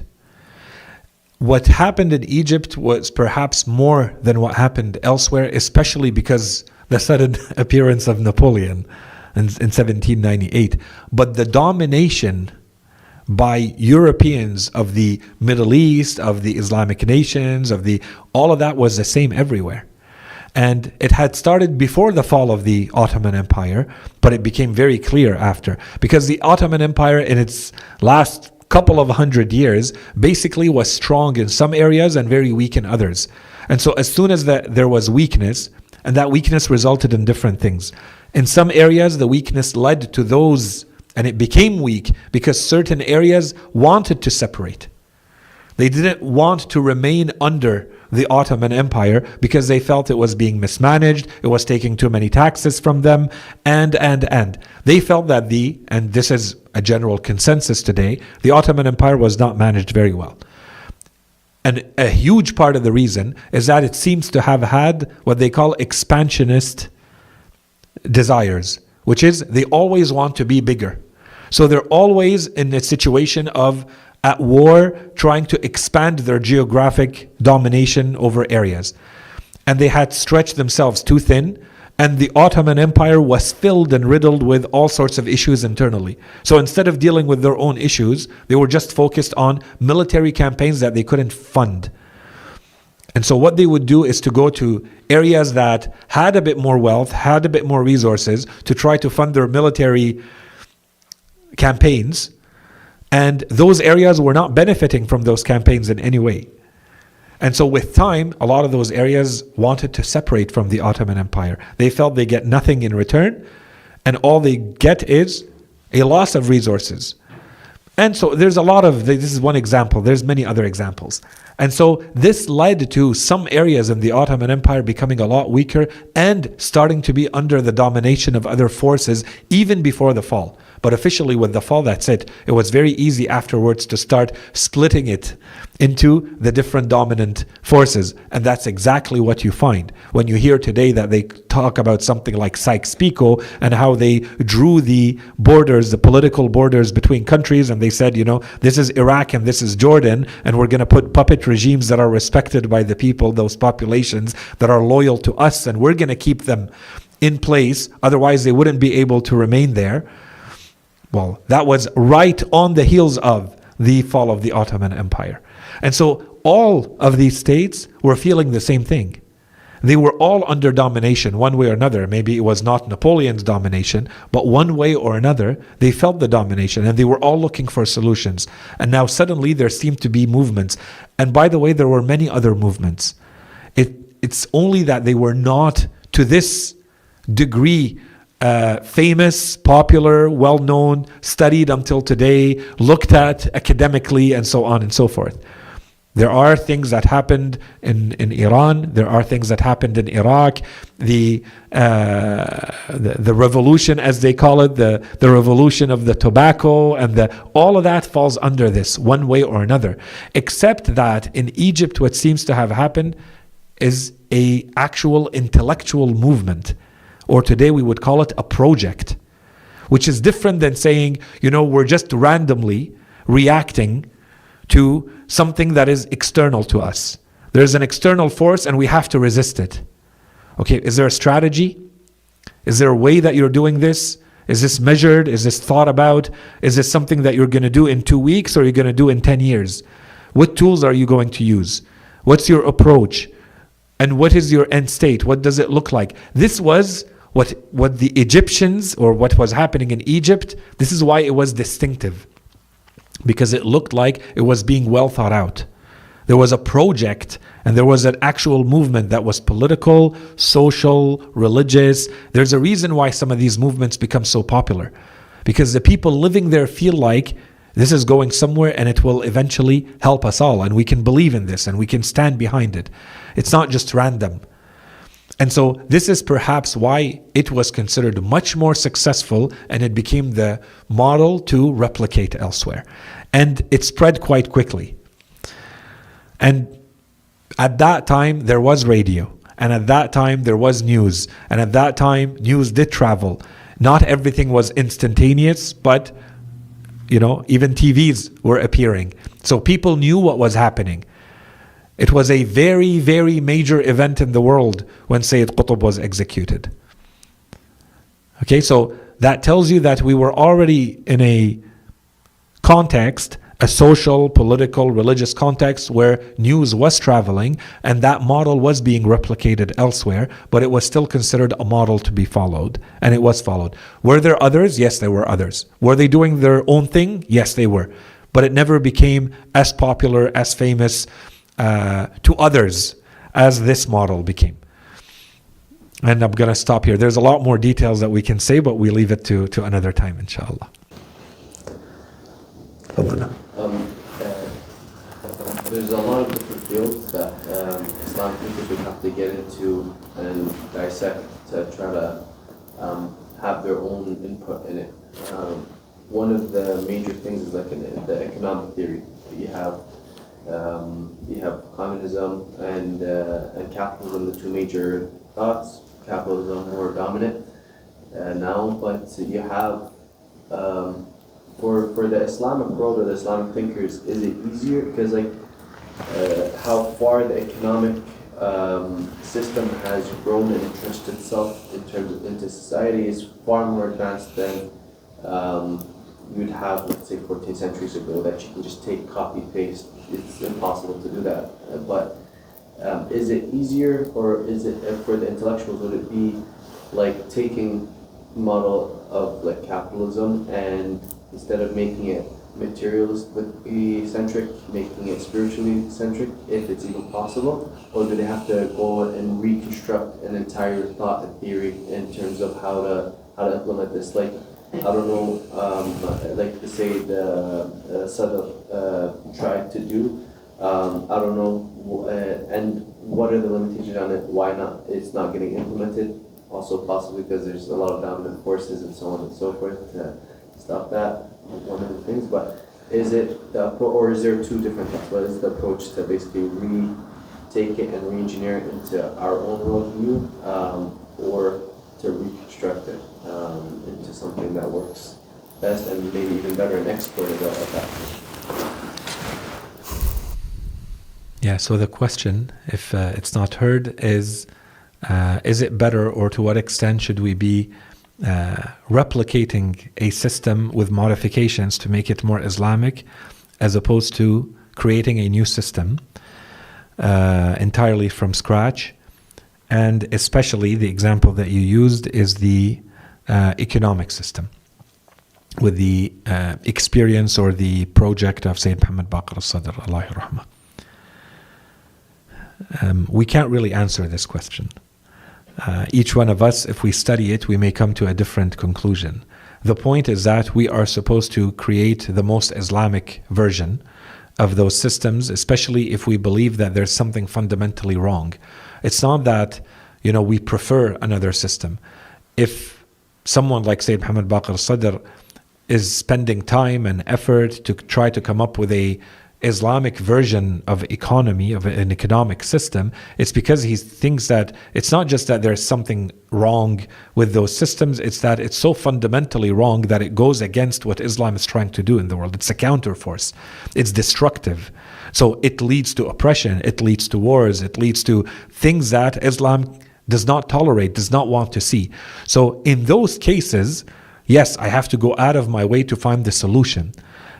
What happened in Egypt was perhaps more than what happened elsewhere, especially because the sudden appearance of Napoleon in 1798. But the domination by Europeans of the Middle East, of the Islamic nations, all of that was the same everywhere. And it had started before the fall of the Ottoman Empire, but it became very clear after. Because the Ottoman Empire in its last couple of 100 years basically was strong in some areas and very weak in others. And so as soon as there was weakness, and that weakness resulted in different things. In some areas, the weakness led to those, and it became weak because certain areas wanted to separate. They didn't want to remain under the Ottoman Empire because they felt it was being mismanaged, it was taking too many taxes from them, and. They felt that and this is a general consensus today, the Ottoman Empire was not managed very well. And a huge part of the reason is that it seems to have had what they call expansionist desires, which is they always want to be bigger. So they're always in a situation of at war, trying to expand their geographic domination over areas. And they had stretched themselves too thin, and the Ottoman Empire was filled and riddled with all sorts of issues internally. So instead of dealing with their own issues, they were just focused on military campaigns that they couldn't fund. And so what they would do is to go to areas that had a bit more wealth, had a bit more resources, to try to fund their military campaigns. And those areas were not benefiting from those campaigns in any way. And so with time, a lot of those areas wanted to separate from the Ottoman Empire. They felt they get nothing in return, and all they get is a loss of resources. And so there's a lot of, this is one example, there's many other examples. And so this led to some areas in the Ottoman Empire becoming a lot weaker and starting to be under the domination of other forces even before the fall. But officially, with the fall, that's it. It was very easy afterwards to start splitting it into the different dominant forces. And that's exactly what you find. When you hear today that they talk about something like Sykes-Picot and how they drew the borders, the political borders between countries, and they said, this is Iraq and this is Jordan, and we're going to put puppet regimes that are respected by the people, those populations that are loyal to us, and we're going to keep them in place, otherwise they wouldn't be able to remain there. Well, that was right on the heels of the fall of the Ottoman Empire. And so all of these states were feeling the same thing. They were all under domination one way or another. Maybe it was not Napoleon's domination, but one way or another, they felt the domination and they were all looking for solutions. And now suddenly there seemed to be movements. And by the way, there were many other movements. It's only that they were not to this degree famous, popular, well-known, studied until today, looked at academically, and so on and so forth. There are things that happened in Iran. There are things that happened in Iraq. The revolution, as they call it, the revolution of the tobacco, and all of that falls under this one way or another. Except that in Egypt, what seems to have happened is a actual intellectual movement, or today we would call it a project, which is different than saying, we're just randomly reacting to something that is external to us. There's an external force and we have to resist it. Okay, is there a strategy? Is there a way that you're doing this? Is this measured? Is this thought about? Is this something that you're going to do in 2 weeks or you're going to do in 10 years? What tools are you going to use? What's your approach? And what is your end state? What does it look like? This was what the Egyptians, or what was happening in Egypt, this is why it was distinctive. Because it looked like it was being well thought out. There was a project and there was an actual movement that was political, social, religious. There's a reason why some of these movements become so popular. Because the people living there feel like this is going somewhere and it will eventually help us all. And we can believe in this and we can stand behind it. It's not just random. And so this is perhaps why it was considered much more successful and it became the model to replicate elsewhere. And it spread quite quickly. And at that time, there was radio. And at that time, there was news. And at that time, news did travel. Not everything was instantaneous, but even TVs were appearing. So people knew what was happening. It was a very, very major event in the world when Sayyid Qutb was executed. Okay, so that tells you that we were already in a context, a social, political, religious context where news was traveling and that model was being replicated elsewhere, but it was still considered a model to be followed, and it was followed. Were there others? Yes, there were others. Were they doing their own thing? Yes, they were. But it never became as popular, as famous to others as this model became. And I'm going to stop here. There's a lot more details that we can say, but we leave it to another time, inshallah. There's a lot of different fields that Islamic thinkers would have to get into and dissect to try to have their own input in it. One of the major things is like in the economic theory. You have communism and capitalism, the two major thoughts. Capitalism more dominant now, but you have for the Islamic world or the Islamic thinkers, is it easier because how far the economic system has grown and entrenched itself in terms of into society is far more advanced than you'd have, let's say, 14 centuries ago, that you can just take, copy, paste. It's impossible to do that. But is it easier, or is it for the intellectuals? Would it be like taking model of like capitalism and instead of making it materialistically centric, making it spiritually centric, if it's even possible? Or do they have to go and reconstruct an entire thought and theory in terms of how to implement this? Like, I don't know, like to say the Sadaf tried to do. I don't know, and what are the limitations on it? Why not? It's not getting implemented. Also, possibly because there's a lot of dominant forces and so on and so forth. stop that, one of the things, but is it the or is there two different thoughts? What is the approach to basically retake it and re-engineer it into our own worldview, or to reconstruct it into something that works best and maybe even better and export it at that point? Yeah, so the question, if it's not heard, is it better, or to what extent should we be replicating a system with modifications to make it more Islamic, as opposed to creating a new system entirely from scratch? And especially the example that you used is the economic system, with the experience or the project of Sayyid Muhammad Baqir al-Sadr, Allahi rahmah. We can't really answer this question. Each one of us, if we study it, we may come to a different conclusion. The point is that we are supposed to create the most Islamic version of those systems, especially if we believe that there's something fundamentally wrong. It's not that, we prefer another system. If someone like Sayyid Muhammad Baqir al-Sadr is spending time and effort to try to come up with a Islamic version of economy, of an economic system, it's because he thinks that it's not just that there's something wrong with those systems, it's that it's so fundamentally wrong that it goes against what Islam is trying to do in the world. It's a counterforce. It's destructive. So it leads to oppression, it leads to wars, it leads to things that Islam does not tolerate, does not want to see. So in those cases, yes, I have to go out of my way to find the solution.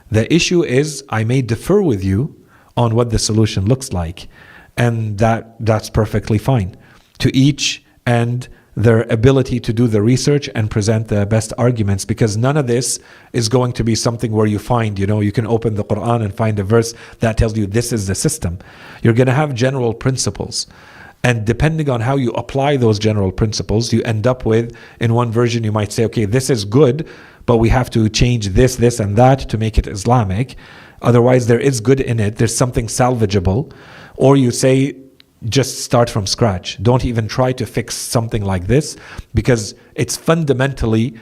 The issue is I may differ with you on what the solution looks like, and that's perfectly fine. To each and their ability to do the research and present the best arguments, because none of this is going to be something where you find, you can open the Quran and find a verse that tells you this is the system. You're going to have general principles. And depending on how you apply those general principles, you end up with, in one version you might say, okay, this is good, but we have to change this, and that to make it Islamic. Otherwise, there is good in it. There's something salvageable. Or you say, just start from scratch. Don't even try to fix something like this, because it's fundamentally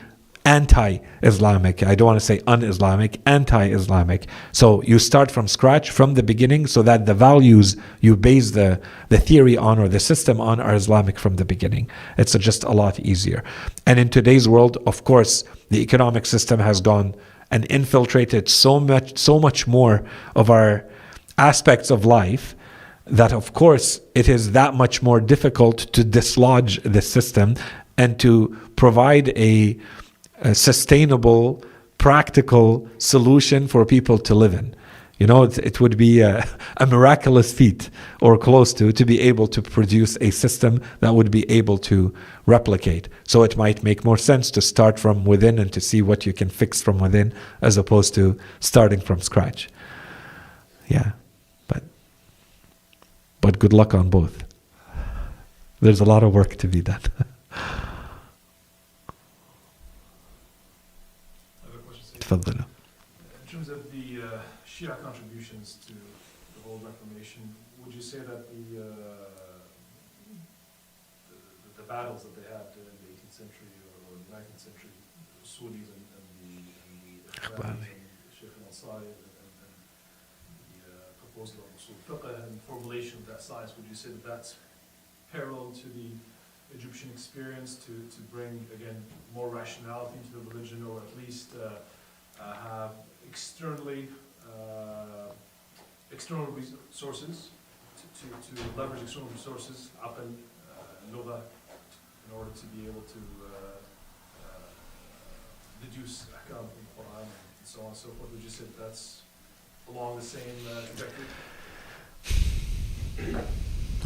anti-Islamic. I don't want to say un-Islamic, anti-Islamic. So you start from scratch, from the beginning, so that the values you base the theory on or the system on are Islamic from the beginning. It's just a lot easier. And in today's world, of course, the economic system has gone and infiltrated so much more of our aspects of life, that of course it is that much more difficult to dislodge the system and to provide a sustainable, practical solution for people to live in. It would be a miraculous feat, or close to be able to produce a system that would be able to replicate. So it might make more sense to start from within and to see what you can fix from within, as opposed to starting from scratch. Yeah, but good luck on both. There's a lot of work to be done. In terms of the Shia contributions to the whole Reformation, would you say that the battles that they had in the 18th century or the 19th century, the Sulis and the Ikhwanis and Sheikh al-Ansari and the proposal of Usul Fiqh and formulation of that science, would you say that that's parallel to the Egyptian experience to bring, again, more rationality into the religion, or at least have external resources to leverage external resources, aql, lugha, in order to be able to deduce ahkam from the Quran and so on and so forth? Would you say that's along the same trajectory?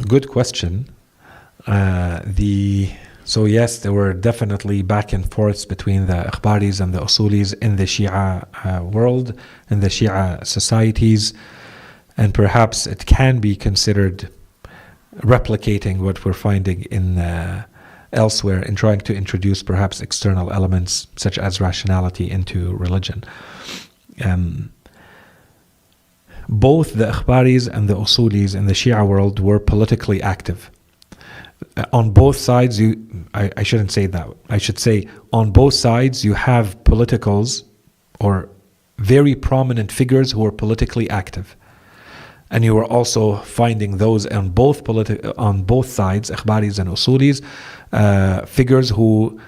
Good question. So yes, there were definitely back and forths between the Akhbaris and the Usulis in the Shia world, in the Shia societies, and perhaps it can be considered replicating what we're finding in elsewhere, in trying to introduce perhaps external elements such as rationality into religion. Both the Akhbaris and the Usulis in the Shia world were politically active. On both sides, I shouldn't say that. I should say on both sides you have politicals or very prominent figures who were politically active. And you were also finding those on both sides, Ikhbaris and Usulis, figures who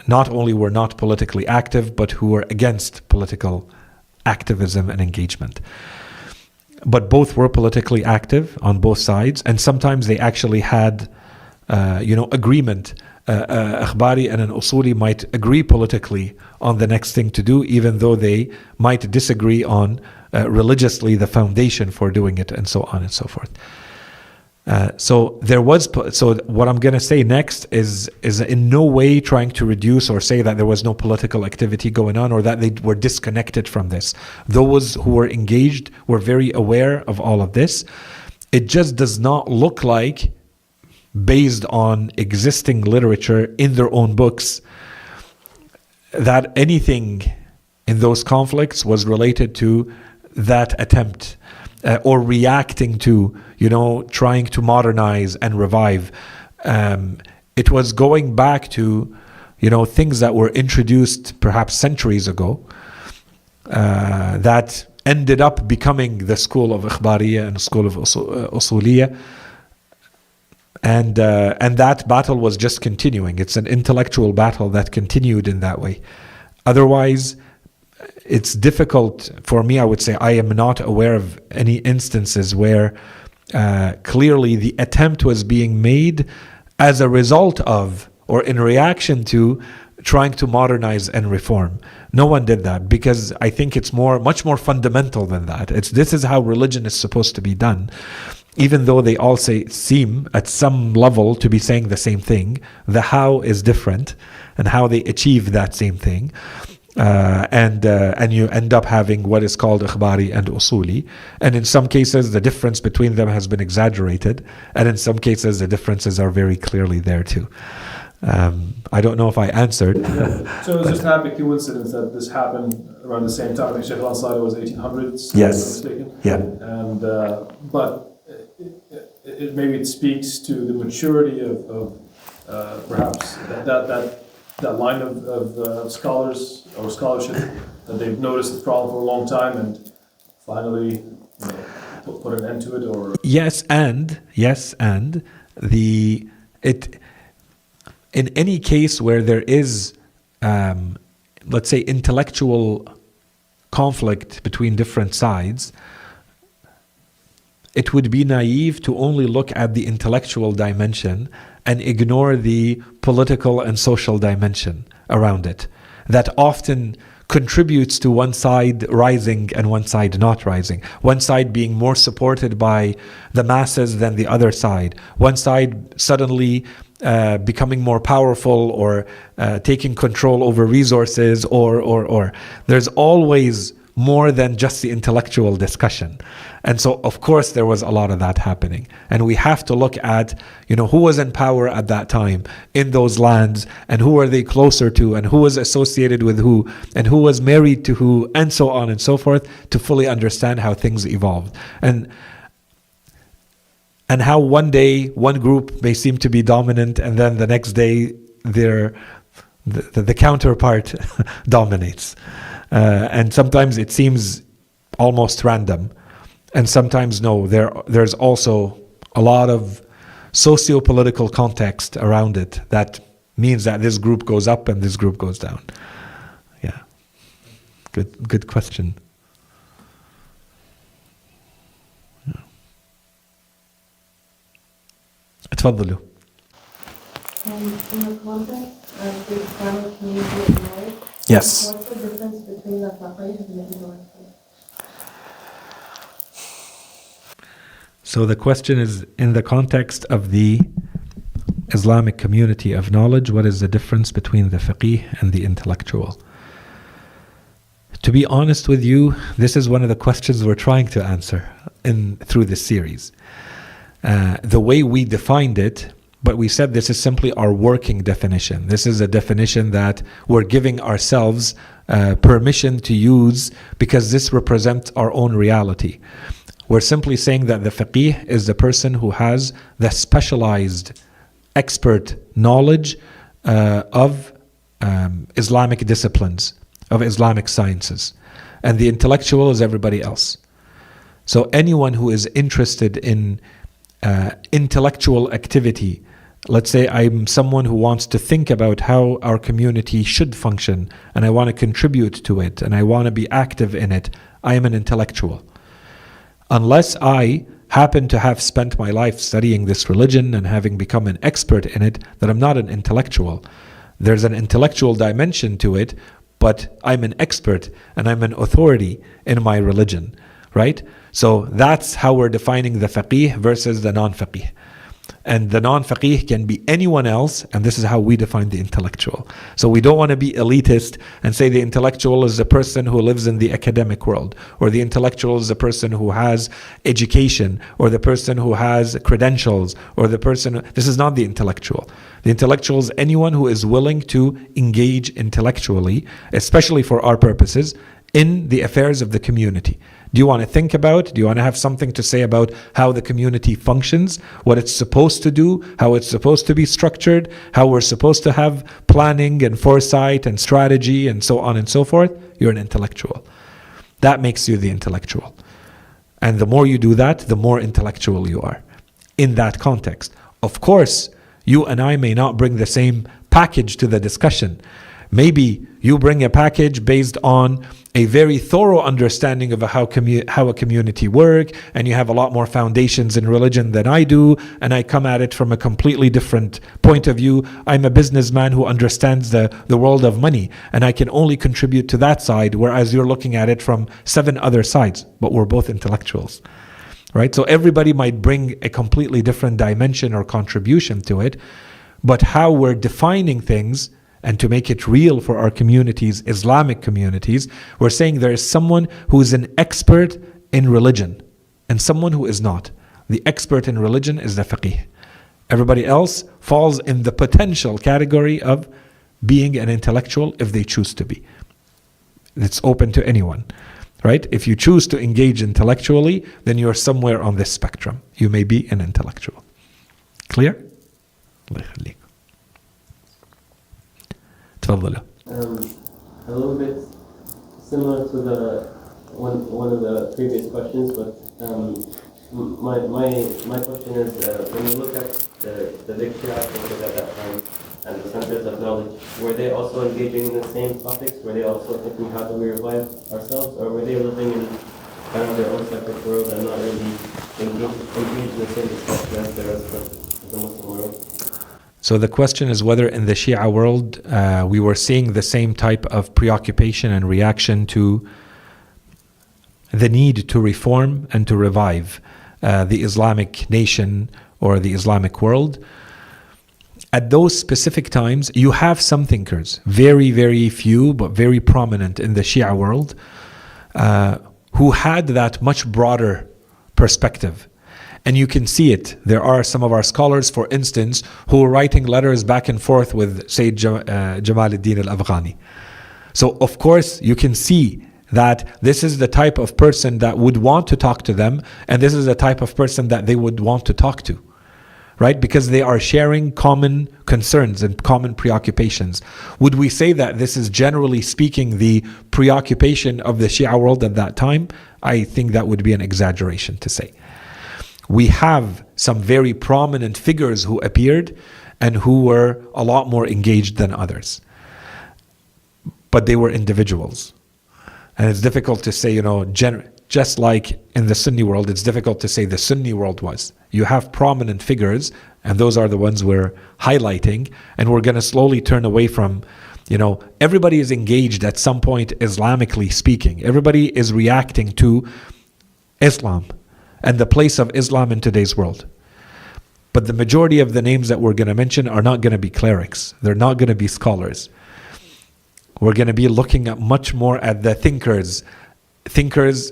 not only were not politically active, but who were against political activism and engagement. But both were politically active on both sides, and sometimes they actually had, agreement. Akhbari and an Usuli might agree politically on the next thing to do, even though they might disagree on religiously the foundation for doing it, and so on and so forth. So what I'm going to say next is in no way trying to reduce or say that there was no political activity going on or that they were disconnected from this. Those who were engaged were very aware of all of this. It just does not look like, based on existing literature in their own books, that anything in those conflicts was related to that attempt or reacting to, trying to modernize and revive. It was going back to, things that were introduced perhaps centuries ago that ended up becoming the school of Ikhbariyya and the school of Usuliyya. And that battle was just continuing. It's an intellectual battle that continued in that way. Otherwise, it's difficult for me. I would say I am not aware of any instances where clearly the attempt was being made as a result of or in reaction to trying to modernize and reform. No one did that, because I think it's much more fundamental than that. This is how religion is supposed to be done. Even though they all seem at some level to be saying the same thing, the how is different, and how they achieve that same thing. And you end up having what is called Ikhbari and Usuli. And in some cases, the difference between them has been exaggerated. And in some cases, the differences are very clearly there too. I don't know if I answered. Yeah. So it's just a happy coincidence that this happened around the same time. I think Sheikh al-Ansari was 1800s, Yes. if I'm not mistaken. Yeah. And, but maybe it speaks to the maturity of perhaps that line of scholars or scholarship, that they've noticed the problem for a long time and finally put an end to it. Or in any case where there is let's say intellectual conflict between different sides, it would be naive to only look at the intellectual dimension and ignore the political and social dimension around it. That often contributes to one side rising and one side not rising. One side being more supported by the masses than the other side. One side suddenly becoming more powerful or taking control over resources or. There's always more than just the intellectual discussion. And so, of course, there was a lot of that happening. And we have to look at, who was in power at that time in those lands, and who are they closer to, and who was associated with who, and who was married to who, and so on and so forth, to fully understand how things evolved. And how one day, one group may seem to be dominant, and then the next day, the counterpart dominates. And sometimes it seems almost random. And sometimes no, there's also a lot of socio-political context around it that means that this group goes up and this group goes down. Yeah. Good question. Yeah. اتفضلوا. In the context of the Islamic community of knowledge, Yes. what's the difference between the faqih and the intellectual? So the question is, in the context of the Islamic community of knowledge, what is the difference between the faqih and the intellectual? To be honest with you, this is one of the questions we're trying to answer through this series. The way we defined it, but we said this is simply our working definition. This is a definition that we're giving ourselves permission to use because this represents our own reality. We're simply saying that the faqih is the person who has the specialized expert knowledge of Islamic disciplines. of Islamic sciences, and the intellectual is everybody else. So anyone who is interested in intellectual activity, let's say I'm someone who wants to think about how our community should function, and I want to contribute to it, and I want to be active in it, I am an intellectual. Unless I happen to have spent my life studying this religion and having become an expert in it, then I'm not an intellectual. There's an intellectual dimension to it, but I'm an expert and I'm an authority in my religion, right? So that's how we're defining the faqih versus the non-faqih. And the non-faqih can be anyone else, and this is how we define the intellectual. So we don't want to be elitist and say the intellectual is the person who lives in the academic world, or the intellectual is the person who has education, or the person who has credentials, or the person... This is not the intellectual. The intellectual is anyone who is willing to engage intellectually, especially for our purposes, in the affairs of the community. Do you want to think about? Do you want to have something to say about how the community functions, what it's supposed to do, how it's supposed to be structured, how we're supposed to have planning and foresight and strategy and so on and so forth? You're an intellectual. That makes you the intellectual. And the more you do that, the more intellectual you are in that context. Of course, you and I may not bring the same package to the discussion. Maybe you bring a package based on a very thorough understanding of how a community works, and you have a lot more foundations in religion than I do, and I come at it from a completely different point of view. I'm a businessman who understands the world of money, and I can only contribute to that side, whereas you're looking at it from 7 other sides, but we're both intellectuals, right? So everybody might bring a completely different dimension or contribution to it, but how we're defining things and to make it real for our communities, Islamic communities, we're saying there is someone who is an expert in religion and someone who is not. The expert in religion is the faqih. Everybody else falls in the potential category of being an intellectual if they choose to be. It's open to anyone, right? If you choose to engage intellectually, then you're somewhere on this spectrum. You may be an intellectual. Clear? تفضلوا. A little bit similar to the one of the previous questions, but my question is when you look at the big shia centers at that time and the centers of knowledge, were they also engaging in the same topics? Were they also thinking how do we revive ourselves, or were they living in kind of their own separate world and not really engaged in the same discussion as the rest of the Muslim world? So the question is whether in the Shia world we were seeing the same type of preoccupation and reaction to the need to reform and to revive the Islamic nation or the Islamic world. At those specific times, you have some thinkers, very, very few, but very prominent in the Shia world, who had that much broader perspective. And you can see it. There are some of our scholars, for instance, who are writing letters back and forth with Sayyid Jamal ad-Din al-Afghani. So, of course, you can see that this is the type of person that would want to talk to them, and this is the type of person that they would want to talk to, right? Because they are sharing common concerns and common preoccupations. Would we say that this is generally speaking the preoccupation of the Shia world at that time? I think that would be an exaggeration to say. We have some very prominent figures who appeared and who were a lot more engaged than others. But they were individuals. And it's difficult to say, just like in the Sunni world, it's difficult to say the Sunni world was. You have prominent figures, and those are the ones we're highlighting, and we're going to slowly turn away from, everybody is engaged at some point, Islamically speaking. Everybody is reacting to Islam and the place of Islam in today's world. But the majority of the names that we're going to mention are not going to be clerics. They're not going to be scholars. We're going to be looking at much more at the thinkers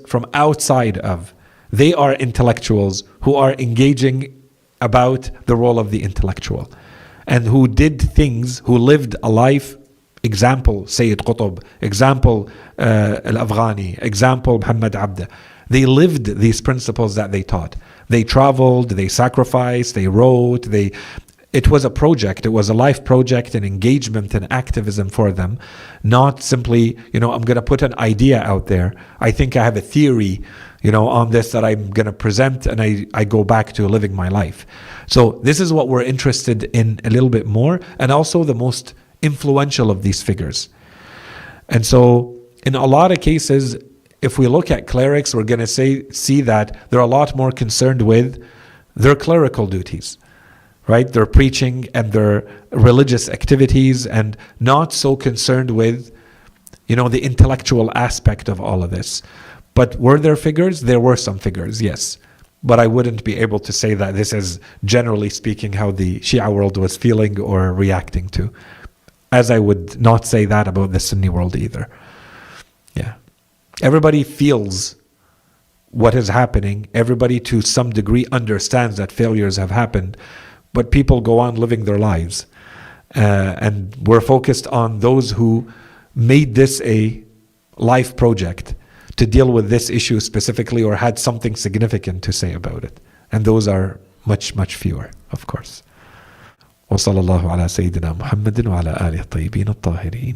from outside of. They are intellectuals who are engaging about the role of the intellectual and who did things, who lived a life. Example, Sayyid Qutb. Example, Al-Afghani. Example, Muhammad Abda. They lived these principles that they taught. They traveled, they sacrificed, they wrote, they it was a project, it was a life project, an engagement and activism for them, not simply, I'm going to put an idea out there. I think I have a theory, on this that I'm going to present, and I go back to living my life. So this is what we're interested in a little bit more, and also the most influential of these figures. And so in a lot of cases, if we look at clerics, we're going to see that they're a lot more concerned with their clerical duties, right? Their preaching and their religious activities, and not so concerned with, the intellectual aspect of all of this. But were there figures? There were some figures, yes. But I wouldn't be able to say that this is, generally speaking, how the Shia world was feeling or reacting to. As I would not say that about the Sunni world either. Yeah. Everybody feels what is happening. Everybody to some degree understands that failures have happened, but people go on living their lives. And we're focused on those who made this a life project to deal with this issue specifically, or had something significant to say about it. And those are much, much fewer, of course. وصلى الله على سيدنا محمد وعلى آله الطيبين الطاهرين.